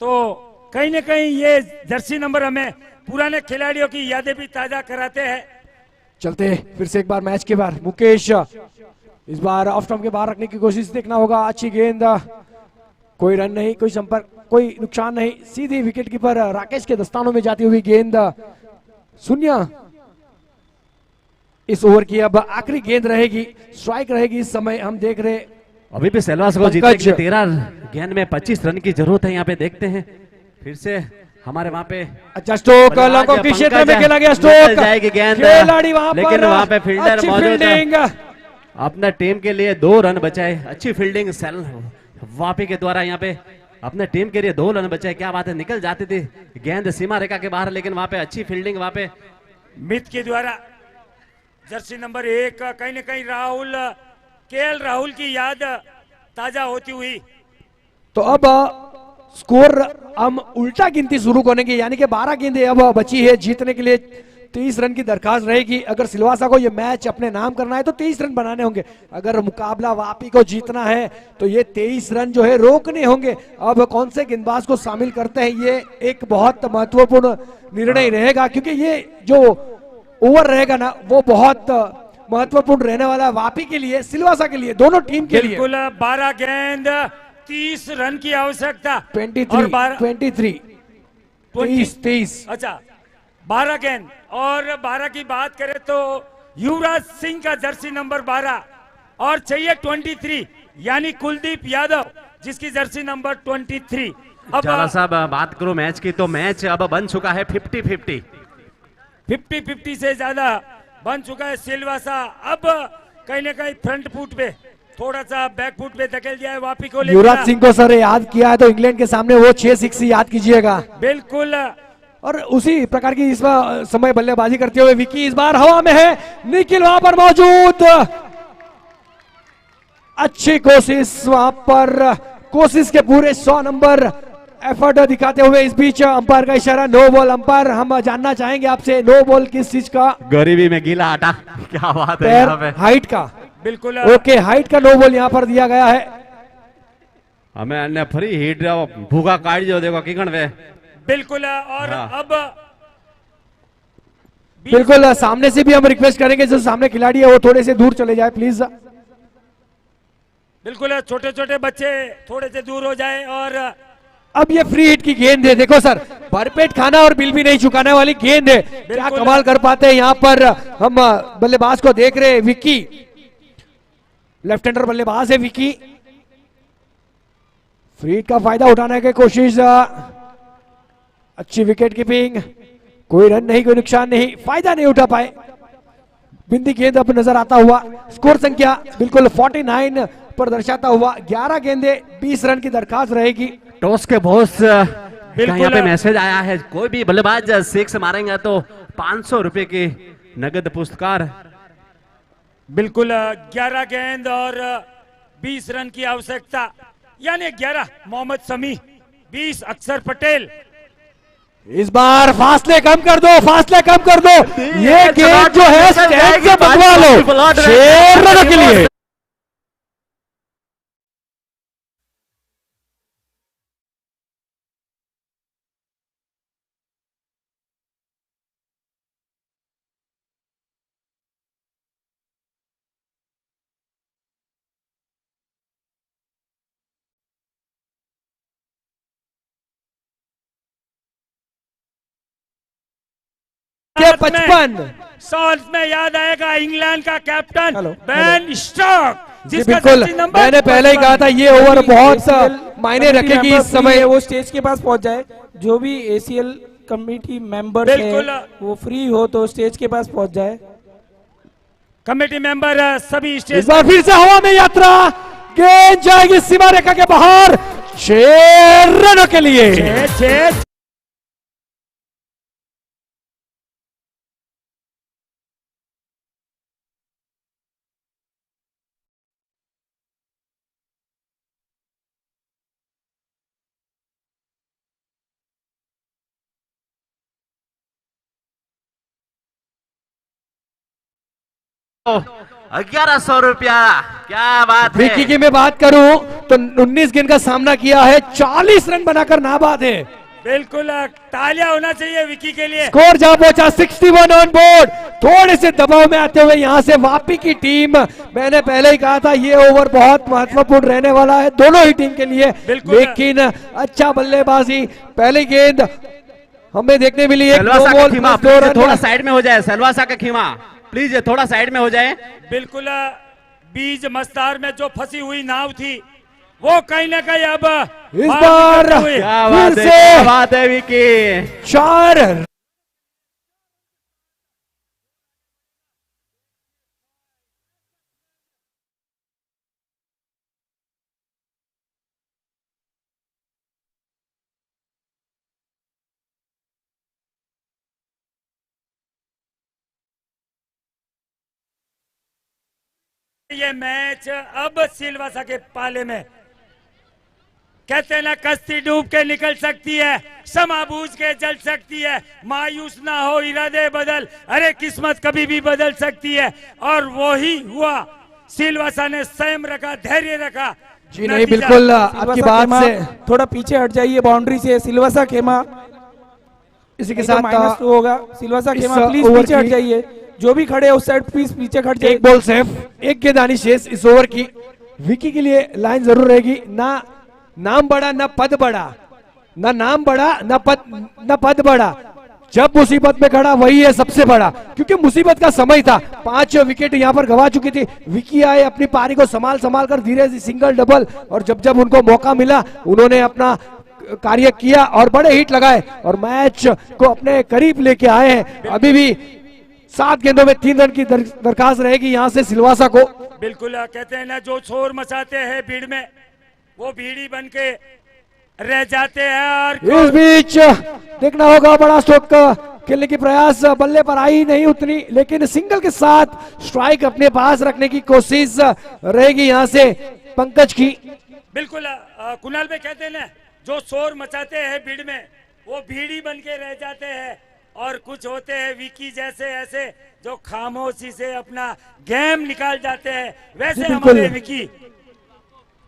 तो कहीं न कहीं ये जर्सी नंबर हमें पुराने खिलाड़ियों की यादें भी ताजा कराते हैं। चलते हैं फिर से एक बार मैच के बाहर। मुकेश इस बार ऑफ स्टंप के बाहर रखने की कोशिश, देखना होगा, अच्छी गेंद, कोई रन नहीं, कोई संपर्क, कोई नुकसान नहीं, सीधी विकेट कीपर राकेश के दस्तानों में जाती हुई गेंद, शून्य। इस ओवर की अब आखिरी गेंद रहेगी, स्ट्राइक रहेगी इस समय। हम देख रहे अभी भी सेलवास को जीतने के लिए 13 गेंद में 25 रन की जरूरत है। यहाँ पे देखते हैं फिर से हमारे वहाँ पे अच्छा स्ट्रोक लॉन्ग के क्षेत्र में खेला गया, स्ट्रोक जाएगी गेंद, खिलाड़ी वहां पर, लेकिन वहाँ पे फील्डर मौजूद है। फील्डिंग अपने टीम के लिए 2 रन बचाए, अच्छी फील्डिंग सेल वापी के द्वारा यहाँ पे अपने टीम के लिए 2 रन बचाए। क्या बात है, निकल जाती थी गेंद सीमा रेखा के बाहर, लेकिन वहाँ पे अच्छी फील्डिंग वहाँ पे मित के द्वारा। जर्सी नंबर 1 कहीं न कहीं राहुल, KL राहुल की याद ताजा होती हुई। तो अब स्कोर हम उल्टा गिनती शुरू करेंगे, यानी कि 12 गेंदें अब बची है। जीतने के लिए 23 रन की दरखास्त रहेगी। अगर सिलवासा को ये मैच अपने नाम करना है तो 23 रन बनाने होंगे। अगर मुकाबला वापी को जीतना है तो ये 23 रन जो है रोकने होंगे। अब कौन से गेंदबाज को शामिल करते हैं, ये एक बहुत महत्वपूर्ण निर्णय रहेगा, क्योंकि ये जो ओवर रहेगा ना वो बहुत महत्वपूर्ण रहने वाला है वापी के लिए, सिलवासा के लिए, दोनों टीम के लिए। बिल्कुल 12 गेंद 30 रन की आवश्यकता। 23 अच्छा 12 गेंद और 12 की बात करें तो युवराज सिंह का जर्सी नंबर 12 और चाहिए 23 यानी कुलदीप यादव जिसकी जर्सी नंबर 23। अब जाला साहब बात करो मैच की तो मैच अब बन चुका है 50-50 से ज्यादा बन चुका है। सिलवासा अब कहीं ना कहीं फ्रंट फुट पे थोड़ा सा बैक फुट पे धकेल दिया है वापी को। युवराज सिंह को सर याद किया है तो इंग्लैंड के सामने वो 6-6 याद कीजिएगा। बिल्कुल और उसी प्रकार की इस समय बल्लेबाजी करते हुए विकी इस बार हवा में है, निखिल वहां पर मौजूद, अच्छी कोशिश वहां पर, कोशिश के पूरे 100 नंबर एफर्ट दिखाते हुए। इस बीच अंपायर का इशारा नो बॉल। अंपायर हम जानना चाहेंगे आपसे नो बॉल किस चीज का? गरीबी में गीला आटा, क्या बात है यहाँ पे। हाइट का, बिल्कुल ओके हाइट का नो बॉल यहाँ पर दिया गया है। हमें अन्य फ्री हिट भूखा काट जो देखो किकण वे। बिल्कुल और अब बिल्कुल सामने से भी हम रिक्वेस्ट करेंगे जो सामने खिलाड़ी है वो थोड़े से दूर चले जाए प्लीज। बिल्कुल छोटे छोटे बच्चे थोड़े से दूर हो जाए। और अब ये फ्री हिट की गेंद है, देखो सर भरपेट खाना और बिल भी नहीं चुकाने वाली गेंद है। क्या कमाल कर पाते हैं यहाँ पर हम बल्लेबाज को देख रहे हैं। विकी लेफ्ट हैंडर बल्लेबाज है विकी, फ्री हिट का फायदा उठाने की कोशिश, अच्छी विकेट कीपिंग, कोई रन नहीं कोई नुकसान नहीं, फायदा नहीं उठा पाए। बिंदी गेंद अब नजर आता हुआ, स्कोर संख्या बिल्कुल 49 पर दर्शाता हुआ। 11 गेंदे 20 रन की दरखास्त रहेगी। टॉस के बॉस का यहाँ पे मैसेज आया है, कोई भी बल्लेबाज 6 मारेंगे तो 500 रुपए की नगद पुरस्कार। बिल्कुल 11 गेंद और 20 रन की आवश्यकता, यानी 11 मोहम्मद शमी, 20 अक्षर पटेल। इस बार फासले कम कर दो, फासले कम कर दो, ये गेंद जो है स्टैंड से बनवा लो 6 रनों के लिए। के 55 शॉट्स में याद आएगा इंग्लैंड का कैप्टन बेन स्टोक, जिसका बिल्कुल जर्सी नंबर मैंने पहले ही कहा था ये ओवर बहुत मायने रखेगी इस समय। वो स्टेज के पास पहुंच जाए, जो भी एसीएल कमेटी मेंबर है वो फ्री हो तो स्टेज के पास पहुंच जाए। कमेटी मेंबर सभी इस स्टेज बार फिर से हवा में यात्रा, गेंद जाएगी सीमा रेखा के बाहर 6 रनों के लिए। 6 1100 रुपया, क्या बात है। विकी की मैं बात करूं तो 19 गेंद का सामना किया है, 40 रन बनाकर नाबाद है। बिल्कुल तालियां होना चाहिए विकी के लिए। स्कोर जहां पहुंचा 61 ऑन बोर्ड। थोड़े से दबाव में आते हुए यहां से वापी की टीम, मैंने पहले ही कहा था ये ओवर बहुत महत्वपूर्ण रहने वाला है दोनों ही टीम के लिए, लेकिन अच्छा बल्लेबाजी। पहली गेंद हमें देखने मिली एक नो बॉल। थोड़ा साइड में हो जाए सेलवासा का खीमा, प्लीज थोड़ा साइड में हो जाए। बिल्कुल बीज मस्तार में जो फंसी हुई नाव थी वो कहीं ना कहीं अब इस बार फिर से क्या बात है विकी। 4 ये मैच अब सिलवासा के पाले में। कहते हैं ना कश्ती डूब के निकल सकती है, समा बूझ के जल सकती है, मायूस ना हो इरादे बदल, अरे किस्मत कभी भी बदल सकती है। और वो ही हुआ, सिलवासा ने संयम रखा, धैर्य रखा। जी नहीं बिल्कुल आपकी बात से थोड़ा पीछे हट जाइए बाउंड्री से। सिलवासा खेमा इसी के नहीं तो साथ -2 होगा। सिलवासा इस खेमा प्लीज ओवर पीछे हट की- जाइए, जो भी खड़े हैं उस साइड प्लीज पीछे हट जाइए। एक बॉल सेफ, एक गेंदबाजी शेष इस ओवर की। विकी के लिए लाइन जरूर रहेगी, ना नाम बड़ा ना पद बड़ा, ना नाम बड़ा ना पद बड़ा, जब मुसीबत में खड़ा वही है सबसे बड़ा। क्योंकि मुसीबत का समय था, 5 विकेट यहां पर गवा चुकी थी। विकी आए, अपनी पारी को संभाल कर धीरे से सिंगल डबल, और जब जब उनको मौका मिला उन्होंने अपना कार्य किया और बड़े हिट लगाए और मैच को अपने करीब लेके आए हैं। अभी भी 7 गेंदों में 3 रन की दरखास्त रहेगी यहां से सिलवासा को। बिल्कुल कहते हैं ना, जो शोर मचाते हैं भीड़ में वो भीड़ी बन के रह जाते हैं। और इस बीच देखना होगा, बड़ा स्ट्रोक खेलने की प्रयास, बल्ले पर आई नहीं उतनी, लेकिन सिंगल के साथ स्ट्राइक अपने पास रखने की कोशिश रहेगी यहां से पंकज की। बिल्कुल कुणाल भाई कहते हैं ना, जो शोर मचाते हैं भीड़ में वो भीड़ी बन के रह जाते हैं। और कुछ होते हैं विकी जैसे ऐसे जो खामोशी से अपना गेम निकाल जाते हैं, वैसे हमारे विकी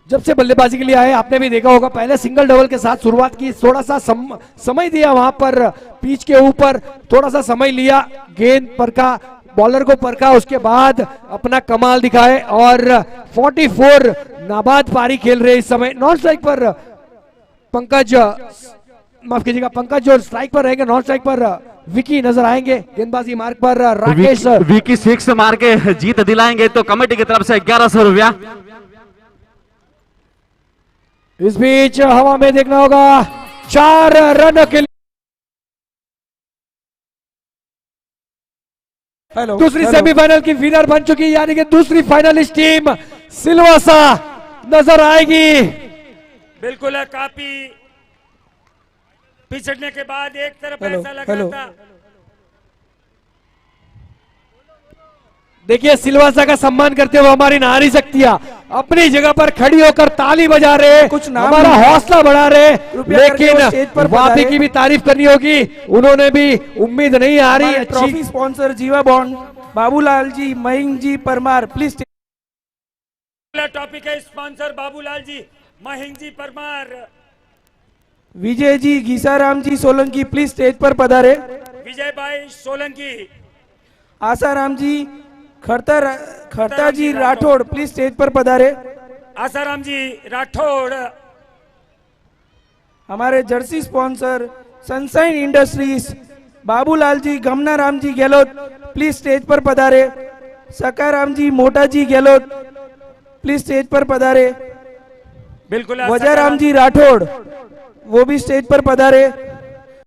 जब से बल्लेबाजी के लिए आए आपने भी देखा होगा, पहले सिंगल डबल के साथ शुरुआत की, थोड़ा सा समय दिया वहां पर पिच के ऊपर, थोड़ा सा समय लिया, गेंद परखा, बॉलर को परखा, उसके बाद अपना कमाल दिखाए और 44 नाबाद पारी खेल रहे इस समय। नॉन स्ट्राइक पर पंकज, माफ कीजिएगा, पंकज जो स्ट्राइक पर रहेंगे, नॉन स्ट्राइक पर विकी नजर आएंगे। गेंदबाजी मार्ग पर राकेश विकी 6 मार के जीत दिलाएंगे तो कमेटी की तरफ से 1100 रुपया। इस बीच हवा में देखना होगा 4 रन के लिए दूसरी सेमीफाइनल की विनर बन चुकी, यानी कि दूसरी फाइनलिस्ट टीम सिलवासा नजर आएगी। बिल्कुल काफी पिछड़ने के बाद एक तरफ ऐसा लग रहा था। देखिए सिलवासा का सम्मान करते हुए हमारी नारी शक्तियां अपनी जगह पर खड़ी होकर ताली बजा रहे, कुछ हमारा हौसला बढ़ा रहे, लेकिन वापी की भी तारीफ करनी होगी, उन्होंने भी उम्मीद नहीं हारी। Trophy sponsor Jeeva bond, Babulal ji, Mahing ji Parmar, please. Topic के sponsor Babulal ji, Mahing ji Parmar, Vijay ji, Gisaram ji Solanki please stage पर पधारे। विजय भाई सोलंकी, आसाराम जी, खरता जी राठौड़ प्लीज स्टेज पर पधारे। आसाराम जी राठौड़, हमारे jersey sponsor sunshine industries, Babulal ji, Gamnaram ji Gehlot please stage पर पधारे। सकाराम जी, मोटा जी गहलोत प्लीज स्टेज पर पधारे। बिल्कुल वजयराम जी राठौड़ वो भी स्टेज पर पधारे।